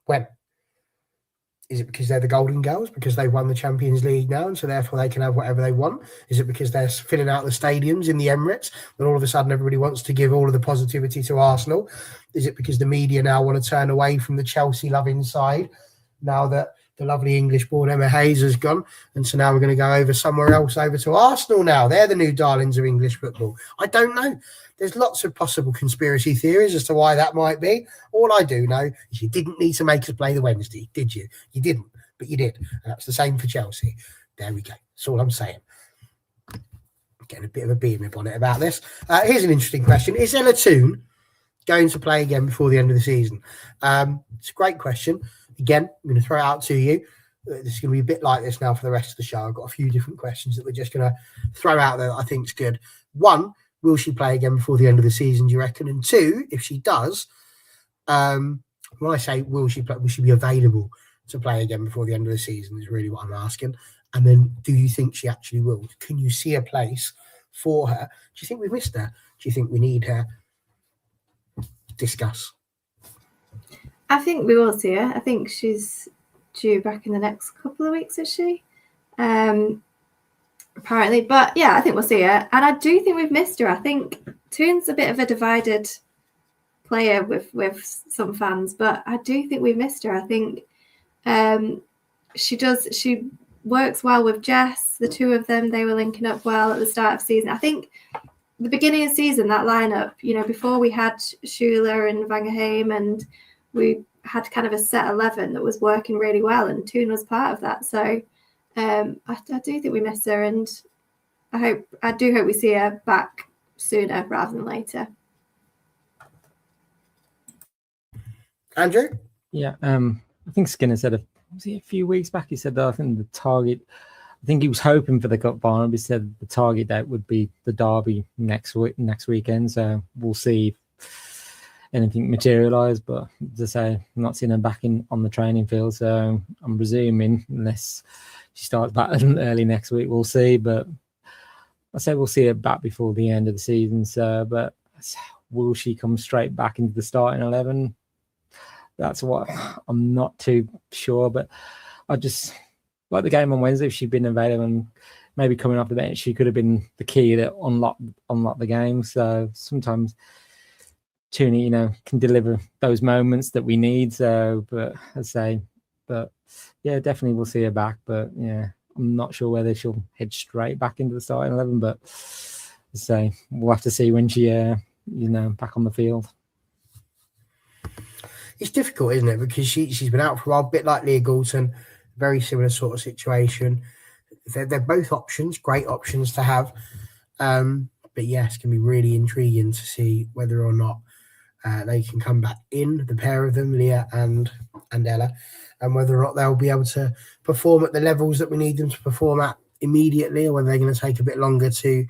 When? Is it because they're the Golden Girls, because they've won the Champions League now, and so therefore they can have whatever they want? Is it because they're filling out the stadiums in the Emirates, and all of a sudden everybody wants to give all of the positivity to Arsenal? Is it because the media now want to turn away from the Chelsea-loving side now that the lovely English-born Emma Hayes has gone, and so now we're going to go over somewhere else, over to Arsenal now? They're the new darlings of English football. I don't know. There's lots of possible conspiracy theories as to why that might be. All I do know is you didn't need to make us play the Wednesday, did you? You didn't, but you did. And that's the same for Chelsea. There we go. That's all I'm saying. Getting a bit of a bee in my bonnet about this. Here's an interesting question. Is Ella Toon going to play again before the end of the season? It's a great question. Again, I'm going to throw it out to you. This is going to be a bit like this now for the rest of the show. I've got a few different questions that we're just going to throw out there that I think is good. 1, will she play again before the end of the season, do you reckon? And 2, if she does, when I say will she play, will she be available to play again before the end of the season is really what I'm asking. And then, do you think she actually will? Can you see a place for her? Do you think we've missed her? Do you think we need her? Discuss. I think we will see her. I think she's due back in the next couple of weeks, is she? Apparently, but yeah, I think we'll see her, and I do think we've missed her. I think Toon's a bit of a divided player with some fans, but I do think we've missed her. I think she works well with Jess. The 2 of them, they were linking up well at the start of the season. I think the beginning of the season, that lineup, before we had Schuler and Vangerheim, and we had kind of a set 11 that was working really well, and Toon was part of that. So I do think we miss her, and I do hope we see her back sooner rather than later. Andrew? Yeah, I think Skinner said a few weeks back, he said that I think the target, I think he was hoping for the cup final, but he said the target date would be the derby next weekend. So we'll see if anything materialise. But as I say, I'm not seeing her back on the training field, so I'm presuming unless she starts back early next week, we'll see. But I say we'll see her back before the end of the season. So, but will she come straight back into the starting 11? That's what I'm not too sure. But I just like the game on Wednesday. If she'd been available and maybe coming off the bench, she could have been the key that unlock the game. So sometimes Tooney, can deliver those moments that we need. So, but yeah, definitely we'll see her back. But yeah, I'm not sure whether she'll head straight back into the starting 11. But we'll have to see when she, back on the field. It's difficult, isn't it? Because she's been out for a while, a bit like Leah Goulton, very similar sort of situation. They're both options, great options to have. But yes, it can be really intriguing to see whether or not they can come back in, the pair of them, Leah and Ella, and whether or not they'll be able to perform at the levels that we need them to perform at immediately, or whether they're going to take a bit longer to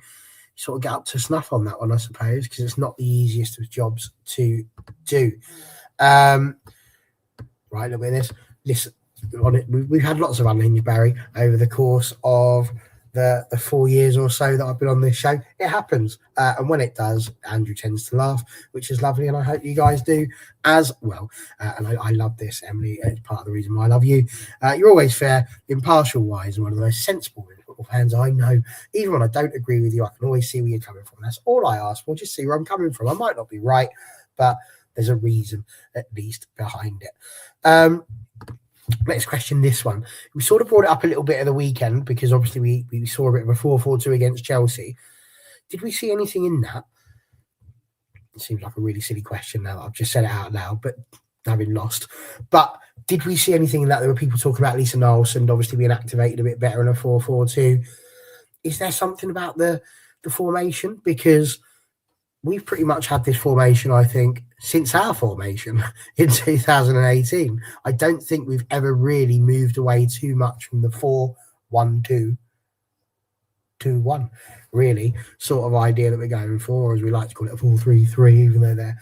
sort of get up to snuff on that one, I suppose, because it's not the easiest of jobs to do. Right, a little bit of this. Listen, on it, we've had lots of unhinged Barry over the course of the 4 years or so that I've been on this show. It happens, and when it does, Andrew tends to laugh, which is lovely, and I hope you guys do as well. And I love this, Emily. It's part of the reason why I love you. You're always fair, impartial, wise, and one of the most sensible football fans I know. Even when I don't agree with you, I can always see where you're coming from. That's all I ask for. Just see where I'm coming from. I might not be right, but there's a reason at least behind it. Next question, this one. We sort of brought it up a little bit at the weekend because obviously we saw a bit of a 4-4-2 against Chelsea. Did we see anything in that? It seems like a really silly question now. I've just said it out loud, but having lost. But did we see anything in that? There were people talking about Lisa Nielsen obviously being activated a bit better in a 4-4-2. Is there something about the formation? Because we've pretty much had this formation, I think, since our formation in 2018. I don't think we've ever really moved away too much from the 4-1-2-2-1, really, sort of idea that we're going for, or as we like to call it, a 4-3-3, even though they're,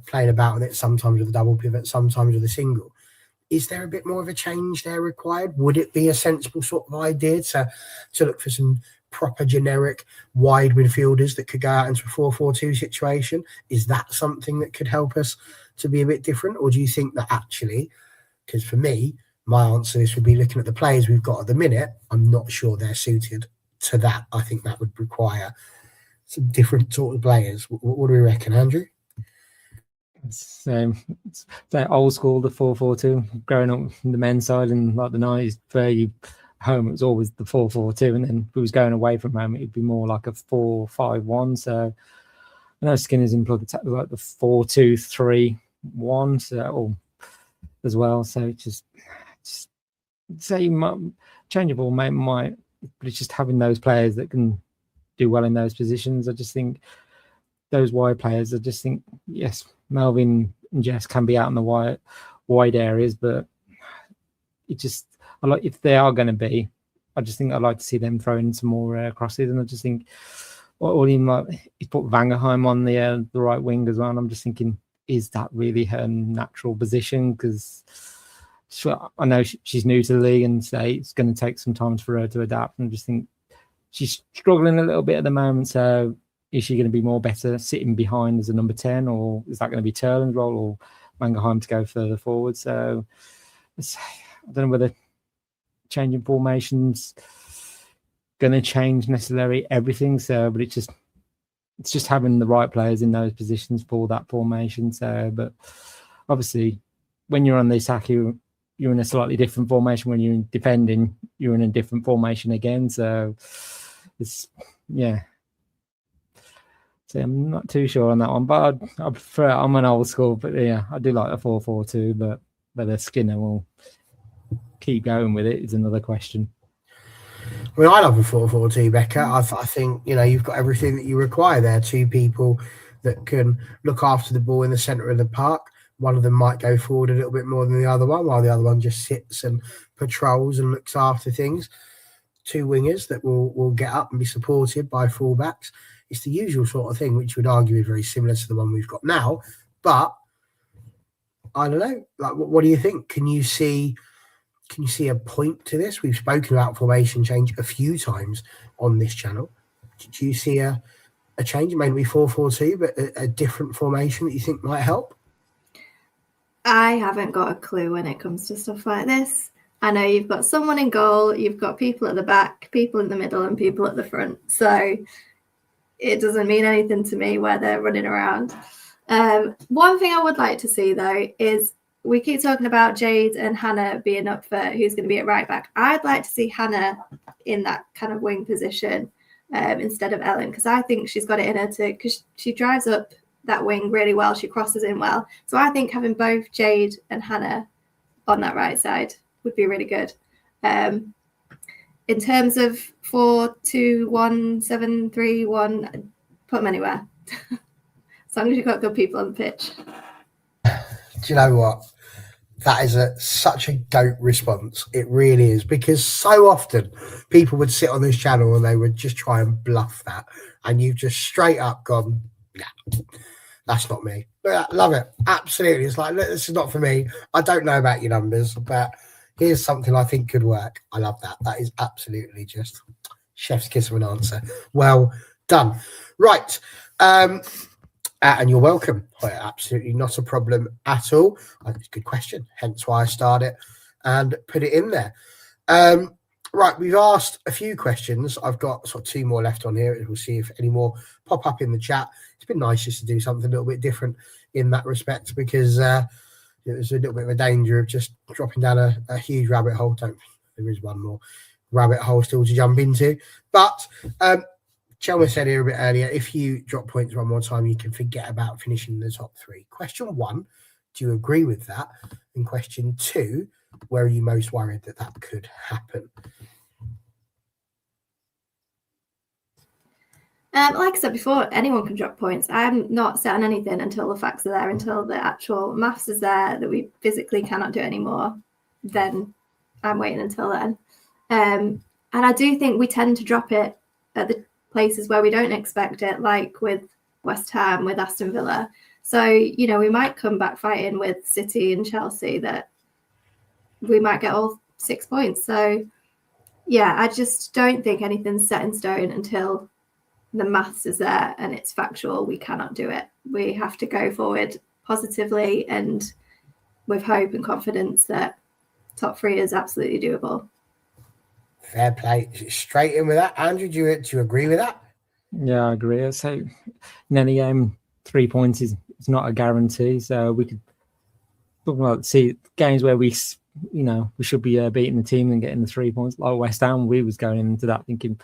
playing about with it sometimes with a double pivot, sometimes with a single. Is there a bit more of a change there required? Would it be a sensible sort of idea to look for some proper generic wide midfielders that could go out into a 4-4-2 situation? Is that something that could help us to be a bit different? Or do you think that actually, because for me, my answer to this would be looking at the players we've got at the minute, I'm not sure they're suited to that. I think that would require some different sort of players. What do we reckon, Andrew? Same. It's old school, the 4-4-2. Growing up in the men's side in like the 90s, very home, it was always the 4-4-2, and then if it was going away from home, it'd be more like a 4-5-1. So I know Skinner's employed like the 4-2-3-1 so, as well. So just say changeable might, but it's just having those players that can do well in those positions. I just think those wide players, I just think, yes, Melvin and Jess can be out in the wide areas, but it just, I like, if they are going to be, I just think I'd like to see them throwing some more crosses. And I just think, or even like, he put Vangerheim on the right wing as well. And I'm just thinking, is that really her natural position? Because I know she's new to the league, and say it's going to take some time for her to adapt. And I just think she's struggling a little bit at the moment. So is she going to be more better sitting behind as a number 10, or is that going to be Turlin's role, or Vangerheim to go further forward? So I don't know whether changing formations going to change necessarily everything. So, but it's just having the right players in those positions for that formation. So, but obviously, when you're on the attack, you're in a slightly different formation. When you're defending, you're in a different formation again. So, yeah. So I'm not too sure on that one, but I prefer. I'm an old school, but yeah, I do like a 4-4-2. But whether Skinner will keep going with it is another question. I mean, I love a 4-4-2, Becca. I think, you've got everything that you require there. Two people that can look after the ball in the centre of the park. One of them might go forward a little bit more than the other one, while the other one just sits and patrols and looks after things. Two wingers that will get up and be supported by fullbacks. It's the usual sort of thing, which you would argue is very similar to the one we've got now. But I don't know. Like, what do you think? Can you see a point to this? We've spoken about formation change a few times on this channel. Do you see a change? It may be 4-4-2, but a different formation that you think might help? I haven't got a clue when it comes to stuff like this. I know you've got someone in goal, you've got people at the back, people in the middle, and people at the front. So it doesn't mean anything to me where they're running around. One thing I would like to see, though, is we keep talking about Jade and Hannah being up for who's going to be at right back. I'd like to see Hannah in that kind of wing position instead of Ellen, because I think she's got it in her because she drives up that wing really well. She crosses in well. So I think having both Jade and Hannah on that right side would be really good. In terms of 4-2-1-7-3-1, put them anywhere. As long as you've got good people on the pitch. Do you know what? That is such a GOAT response. It really is, because so often people would sit on this channel and they would just try and bluff that, and you've just straight up gone, nah, that's not me. But I love it. Absolutely. It's like, look, this is not for me. I don't know about your numbers, but here's something I think could work. I love that. That is absolutely just chef's kiss of an answer. Well done. Right. And you're welcome. Absolutely not a problem at all. It's a good question. Hence why I started and put it in there. Right. We've asked a few questions. I've got sort of two more left on here. We'll see if any more pop up in the chat. It's been nice just to do something a little bit different in that respect, because there's a little bit of a danger of just dropping down a huge rabbit hole. There is one more rabbit hole still to jump into. But Chelmer said here a bit earlier, if you drop points one more time, you can forget about finishing in the top 3. Question 1, do you agree with that? And question 2, where are you most worried that could happen? Like I said before, anyone can drop points. I'm not set on anything until the facts are there, until the actual maths is there that we physically cannot do anymore. Then I'm waiting until then. And I do think we tend to drop it at the places where we don't expect it, like with West Ham, with Aston Villa. So, you know, we might come back fighting with City and Chelsea that we might get all 6 points. So, yeah, I just don't think anything's set in stone until the maths is there and it's factual. We cannot do it. We have to go forward positively and with hope and confidence that top 3 is absolutely doable. Fair play. Straight in with that. Andrew, do you agree with that? Yeah, I agree. So in any game, 3 points is not a guarantee. So we could see games where we should be beating the team and getting the 3 points. Like West Ham, we was going into that thinking,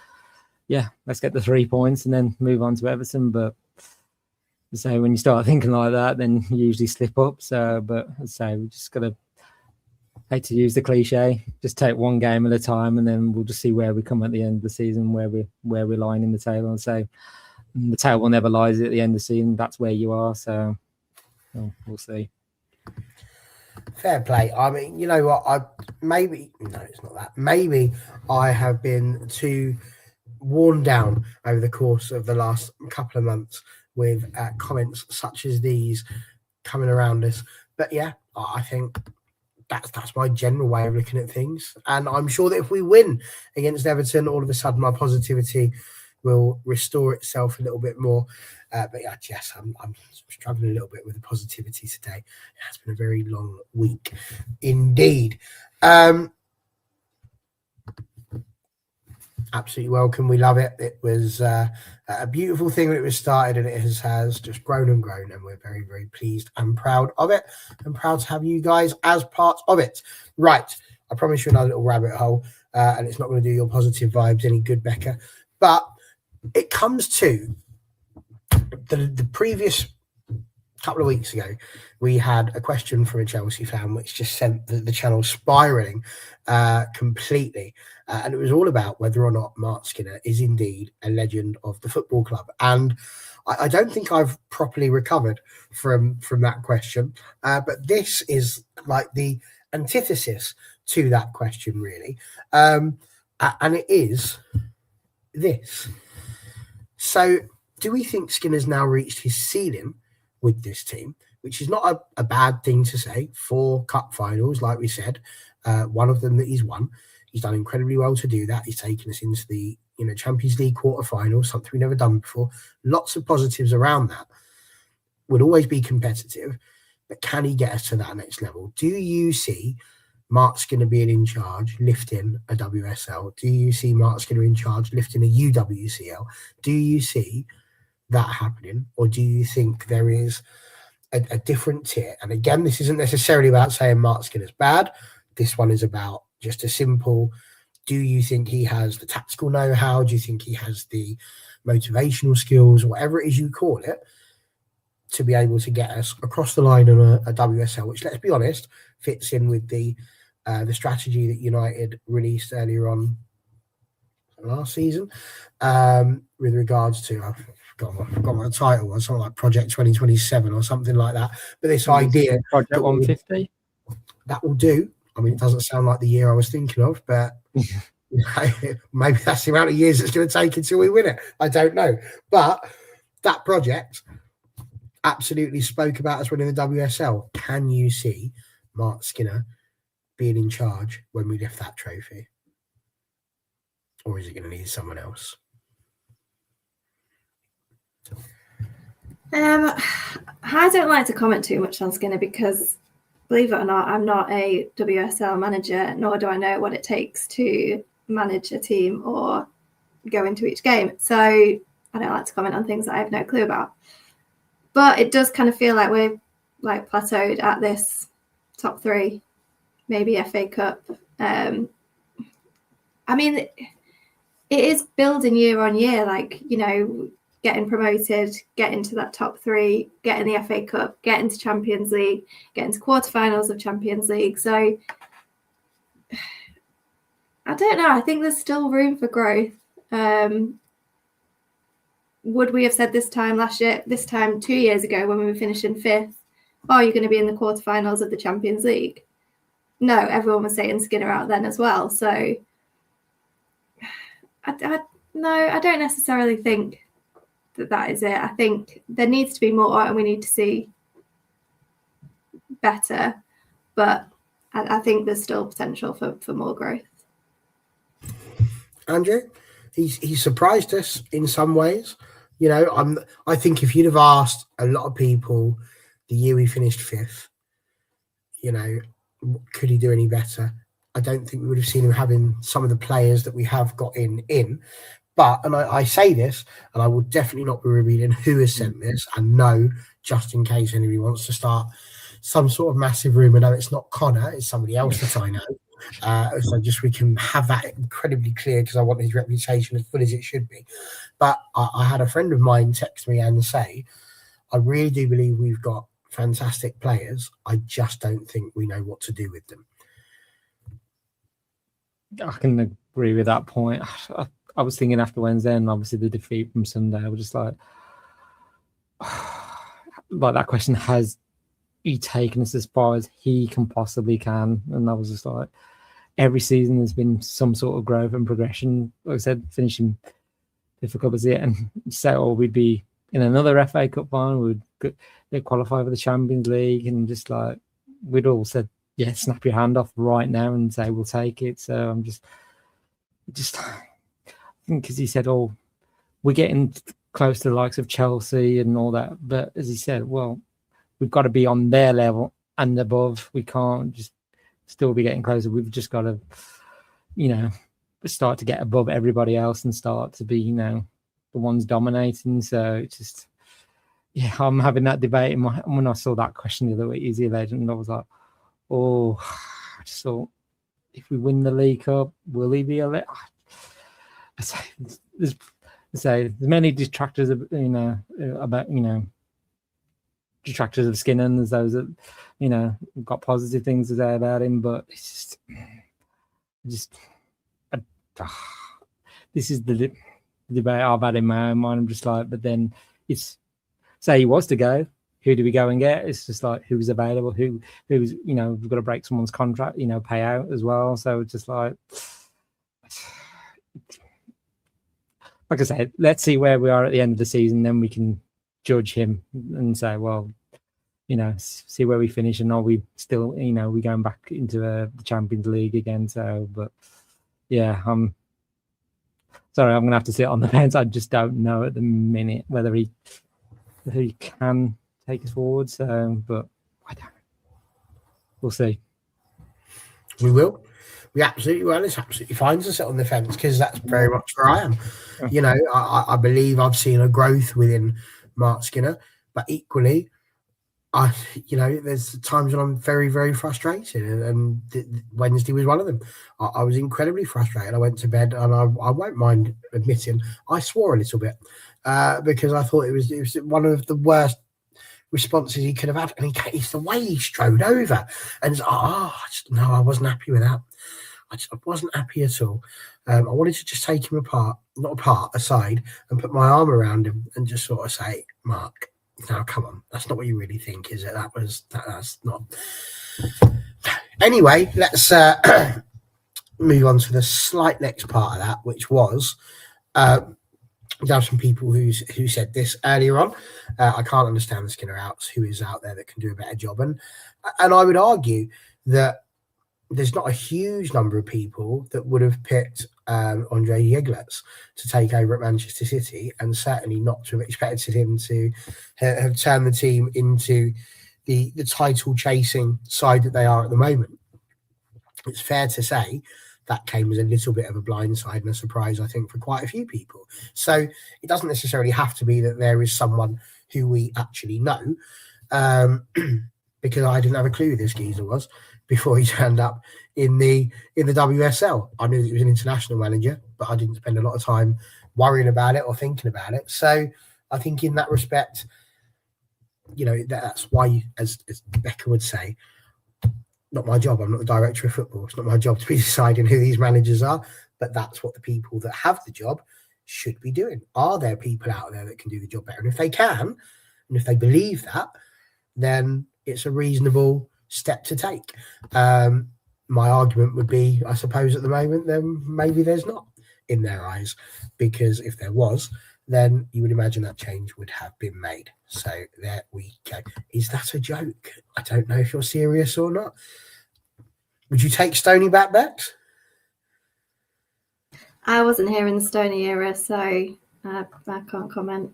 yeah, let's get the 3 points and then move on to Everton. But so when you start thinking like that, then you usually slip up. So, but as I say, we just got to, hate to use the cliche, just take one game at a time, and then we'll just see where we come at the end of the season, where we're lying in the table. And so the table never lies at the end of the season. That's where you are. So we'll see. Fair play. I mean, you know what? It's not that. Maybe I have been too worn down over the course of the last couple of months with comments such as these coming around us. But yeah, I think that's my general way of looking at things. And I'm sure that if we win against Everton, all of a sudden my positivity will restore itself a little bit more. But yeah, Jess, I'm struggling a little bit with the positivity today. It has been a very long week indeed. Absolutely welcome. We love it. It was a beautiful thing when it was started, and it has just grown and grown, and we're very, very pleased and proud of it, and proud to have you guys as part of it. Right. I promise you another little rabbit hole, and it's not going to do your positive vibes any good, Becca, but it comes to the previous couple of weeks ago, we had a question from a Chelsea fan which just sent the channel spiraling completely. And it was all about whether or not Mark Skinner is indeed a legend of the football club. And I don't think I've properly recovered from that question. But this is like the antithesis to that question, really. And it is this. So do we think Skinner's now reached his ceiling with this team, which is not a bad thing to say? 4 cup finals, like we said, one of them that he's won. He's done incredibly well to do that. He's taken us into the Champions League quarterfinals, something we've never done before. Lots of positives around that. Would always be competitive, but can he get us to that next level? Do you see Mark Skinner being in charge, lifting a WSL? Do you see Mark Skinner in charge, lifting a UWCL? Do you see that happening, or do you think there is a different tier? And again, this isn't necessarily about saying Mark Skinner's bad. This one is about just a simple, do you think he has the tactical know-how? Do you think he has the motivational skills, whatever it is you call it, to be able to get us across the line on a WSL, which, let's be honest, fits in with the strategy that United released earlier on last season with regards to, I forgot what the title was, something like Project 2027 or something like that. But this idea, Project 150, that will do. I mean, it doesn't sound like the year I was thinking of, but maybe that's the amount of years it's going to take until we win it. I don't know. But that project absolutely spoke about us winning the WSL. Can you see Mark Skinner being in charge when we lift that trophy? Or is it going to need someone else? I don't like to comment too much on Skinner because, believe it or not, I'm not a WSL manager, nor do I know what it takes to manage a team or go into each game. So I don't like to comment on things that I have no clue about. But it does kind of feel like we're like plateaued at this top 3, maybe FA Cup. I mean, it is building year on year, like, you know, getting promoted, getting to that top 3, getting the FA Cup, getting to Champions League, getting to quarterfinals of Champions League. So I don't know. I think there's still room for growth. Would we have said this time 2 years ago when we were finishing 5th, oh, you're going to be in the quarterfinals of the Champions League? No, everyone was saying Skinner out then as well. So I don't necessarily think that is it. I think there needs to be more and we need to see better. But I think there's still potential for more growth. Andrew, he's surprised us in some ways. You know, I think if you'd have asked a lot of people the year we finished 5th, you know, could he do any better? I don't think we would have seen him having some of the players that we have got in. But, and I say this, and I will definitely not be revealing who has sent this, and no, just in case anybody wants to start some sort of massive rumour. No, it's not Connor, it's somebody else that I know. So just we can have that incredibly clear, because I want his reputation as full as it should be. But I had a friend of mine text me and say, I really do believe we've got fantastic players. I just don't think we know what to do with them. I can agree with that point. I was thinking after Wednesday and obviously the defeat from Sunday, I was just like that question, has he taken us as far as he can possibly can? And I was just like, every season there's been some sort of growth and progression. Like I said, finishing difficult as it, and say, oh, we'd be in another FA Cup final, we'd qualify for the Champions League, and just like we'd all said, yeah, snap your hand off right now and say we'll take it. So I'm just I think, because he said, oh, we're getting close to the likes of Chelsea and all that, but as he said, well, we've got to be on their level and above. We can't just still be getting closer. We've just got to, you know, start to get above everybody else and start to be, you know, the ones dominating. So it's just, yeah, I'm having that debate in my, when I saw that question the other week, is he a legend? I was like, oh, I just thought, if we win the League Cup, will he be a legend? There's many detractors, you know, about, you know, detractors of Skinner, and there's those that, you know, got positive things to say about him, but it's just this is the debate I've had in my own mind. I'm just like, but then it's, say he was to go, who do we go and get? It's just like, who's available, who's, you know, we've got to break someone's contract, you know, pay out as well. So it's just like I said, let's see where we are at the end of the season, then we can judge him and say, well, you know, see where we finish, and are we still, you know, we going back into the Champions League again? So, but yeah, sorry, I'm gonna have to sit on the fence. I just don't know at the minute whether he can take us forward. So, but I don't. We'll see. We will. We absolutely will. It's absolutely fine to sit on the fence, because that's very much where I am. You know, I believe I've seen a growth within Mark Skinner, but equally, you know, there's times when I'm very, very frustrated, and Wednesday was one of them. I was incredibly frustrated. I went to bed, and I won't mind admitting I swore a little bit because I thought it was one of the worst responses he could have had, and it's the way he strode over, and I wasn't happy with that. I wasn't happy at all. I wanted to just take him aside, and put my arm around him and just sort of say, Mark, now come on, that's not what you really think, is it? That's not. Anyway, let's move on to the slight next part of that, which was we have some people who said this earlier on. I can't understand the Skinner outs. Who is out there that can do a better job? And I would argue that there's not a huge number of people that would have picked Andre Yeglets to take over at Manchester City, and certainly not to have expected him to have turned the team into the title chasing side that they are at the moment. It's fair to say that came as a little bit of a blindside and a surprise, I think, for quite a few people. So it doesn't necessarily have to be that there is someone who we actually know. because I didn't have a clue who this geezer was before he turned up in the WSL. I knew that he was an international manager, but I didn't spend a lot of time worrying about it or thinking about it. So I think in that respect, that's why, as Becca would say, not my job. I'm not the director of football. It's not my job to be deciding who these managers are, but that's what the people that have the job should be doing. Are there people out there that can do the job better? And if they can, and if they believe that, then it's a reasonable step to take. My argument would be, I suppose at the moment, then maybe there's not in their eyes, because if there was, then you would imagine that change would have been made. So there we go. Is that a joke? I don't know if you're serious or not. Would you take Stoney back, Bex? I wasn't here in the Stoney era, so I can't comment.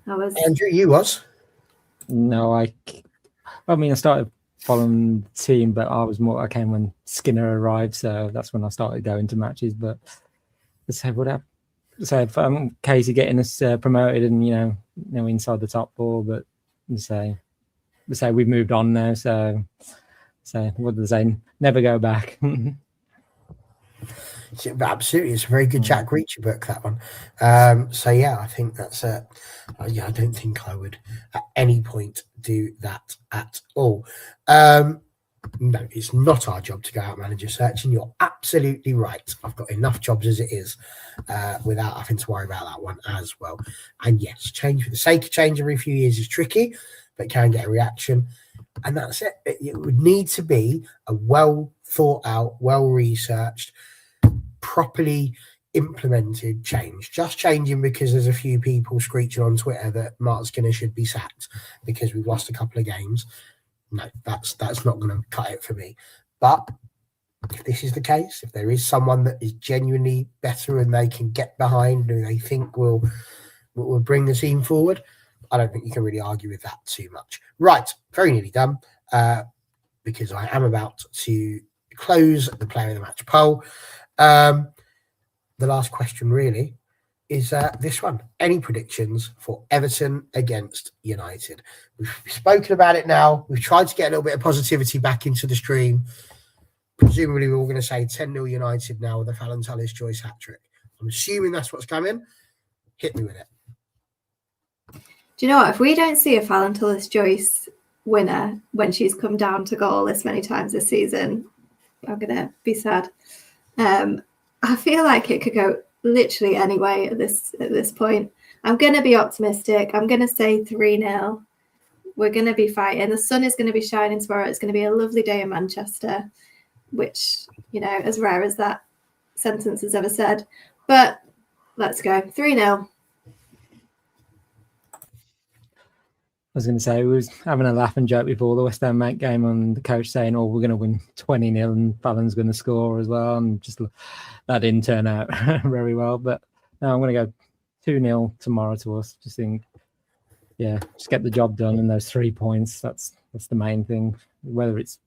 Andrew, you was? No, I started following the team, but I came when Skinner arrived, so that's when I started going to matches. But if Casey getting us promoted and inside the top four, but say we've moved on now, so what do they say? Never go back. Absolutely, it's a very good Jack Reacher book, that one. So yeah, I think that's I don't think I would at any point do that at all. No, it's not our job to go out manager search, and you're absolutely right. I've got enough jobs as it is without having to worry about that one as well. And yes, change for the sake of change every few years is tricky, but can get a reaction. And that's it. It would need to be a well thought out, well researched, properly implemented change. Just changing because there's a few people screeching on Twitter that Mark Skinner should be sacked because we've lost a couple of games. No, that's not going to cut it for me. But if this is the case, if there is someone that is genuinely better and they can get behind, who they think will bring the team forward, I don't think you can really argue with that too much. Right, very nearly done, because I am about to close the player of the match poll. The last question really is this one. Any predictions for Everton against United? We've spoken about it now. We've tried to get a little bit of positivity back into the stream. Presumably we're all going to say 10-0 United now with a Fallon Tullis-Joyce hat-trick. I'm assuming that's what's coming. Hit me with it. Do you know what? If we don't see a Fallon Tullis-Joyce winner when she's come down to goal this many times this season, I'm going to be sad. I feel like it could go literally any way at this point. I'm going to be optimistic. I'm going to say 3-0. We're going to be fighting. The sun is going to be shining tomorrow. It's going to be a lovely day in Manchester, which, as rare as that sentence has ever said. But let's go. 3-0. I was going to say, we was having a laugh and joke before the West Ham game on the coach saying, we're going to win 20-0 and Fallon's going to score as well. And just that didn't turn out very well. But no, I'm going to go 2-0 tomorrow to us. Just think, just get the job done and those 3 points. That's the main thing. Whether it's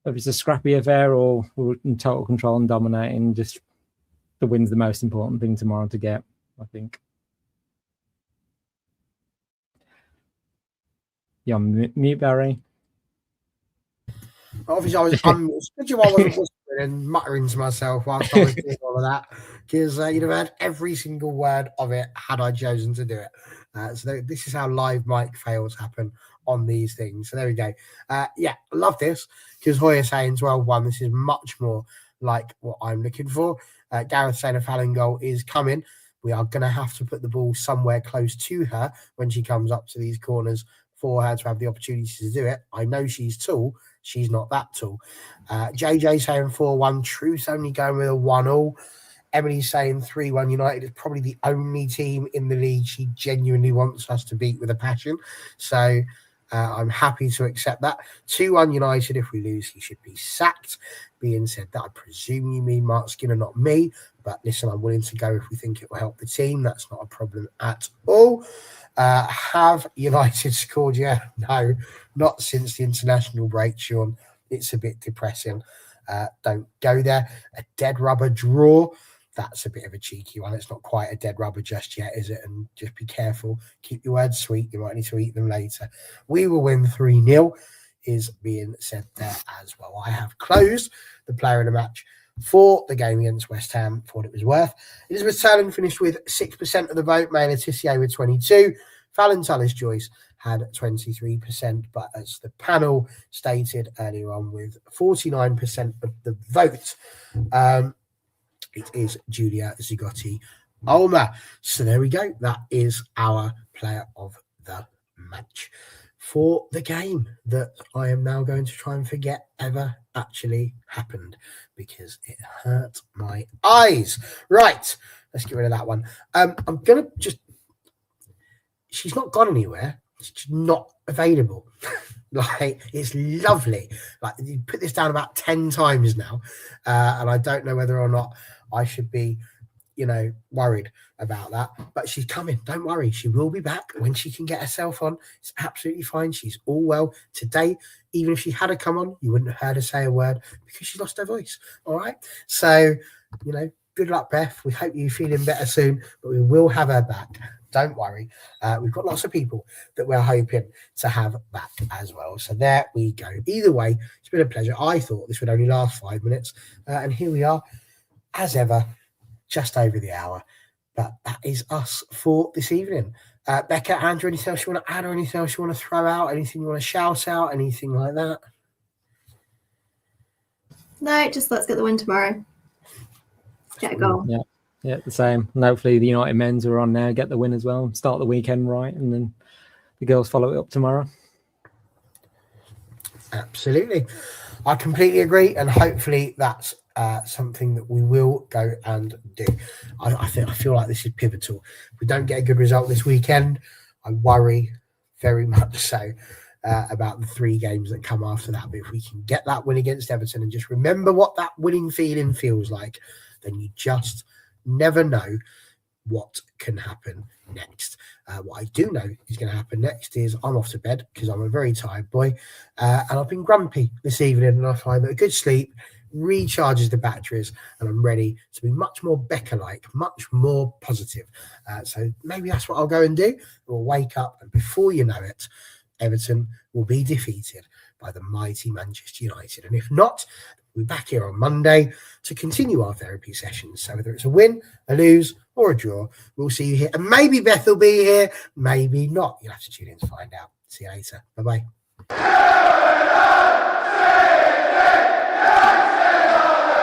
a scrappy affair or we're in total control and dominating, just the win's the most important thing tomorrow to get, I think. You're on mute, Barry. Obviously, I wasn't whispering and muttering to myself whilst I was doing all of that, because you'd have heard every single word of it had I chosen to do it. So this is how live mic fails happen on these things. So there we go. I love this, because Hoya saying 12-1. This is much more like what I'm looking for. Gareth saying a Fallon goal is coming. We are going to have to put the ball somewhere close to her when she comes up to these corners for her to have the opportunity to do it. I know she's tall. She's not that tall. JJ saying 4-1. Truth only going with a 1-1. Emily saying 3-1 United is probably the only team in the league she genuinely wants us to beat with a passion. So I'm happy to accept that. 2-1 United. If we lose, he should be sacked. Being said that, I presume you mean Mark Skinner, not me. But listen, I'm willing to go if we think it will help the team. That's not a problem at all. Have United scored yet? No, not since the international break, Sean. It's a bit depressing. Don't go there. A dead rubber draw. That's a bit of a cheeky one. It's not quite a dead rubber just yet, is it? And just be careful. Keep your words sweet. You might need to eat them later. We will win 3-0. is being said there as well. I have closed the player of the match for the game against West Ham for what it was worth. Elizabeth Turner finished with 6% of the vote, May Letitia with 22%, Fallon Tullis-Joyce had 23%, but as the panel stated earlier on, with 49% of the vote, it is Julia Zigotti Ulmer. So there we go. That is our player of the match for the game that I am now going to try and forget ever actually happened because it hurt my eyes. Right, let's get rid of that one. I'm going to just... She's not gone anywhere. It's not available. Like, it's lovely. Like, you put this down about 10 times now, and I don't know whether or not I should be, worried about that. But she's coming. Don't worry. She will be back when she can get herself on. It's absolutely fine. She's all well. Today, even if she had to come on, you wouldn't have heard her say a word because she lost her voice. All right? So, good luck, Beth. We hope you're feeling better soon, but we will have her back. Don't worry. We've got lots of people that we're hoping to have back as well. So there we go. Either way, it's been a pleasure. I thought this would only last 5 minutes. And here we are, as ever, just over the hour. But that is us for this evening. Becca, Andrew, anything else you want to add or anything else you want to throw out? Anything you want to shout out? Anything like that? No, just let's get the win tomorrow. Get a goal. Yeah, the same. And hopefully the United men's are on now, get the win as well, start the weekend right, and then the girls follow it up tomorrow. Absolutely. I completely agree, and hopefully that's something that we will go and do. I feel like this is pivotal. If we don't get a good result this weekend, I worry very much so about the 3 games that come after that. But if we can get that win against Everton and just remember what that winning feeling feels like, then you just never know what can happen next. What I do know is going to happen next is I'm off to bed because I'm a very tired boy, and I've been grumpy this evening, and I find that a good sleep recharges the batteries and I'm ready to be much more Becca-like, much more positive. So maybe that's what I'll go and do. We'll wake up, and before you know it, Everton will be defeated by the mighty Manchester United. And if not, we'll be back here on Monday to continue our therapy sessions. So whether it's a win, a lose, or a draw, we'll see you here. And maybe Beth will be here, maybe not. You'll have to tune in to find out. See you later. Bye-bye.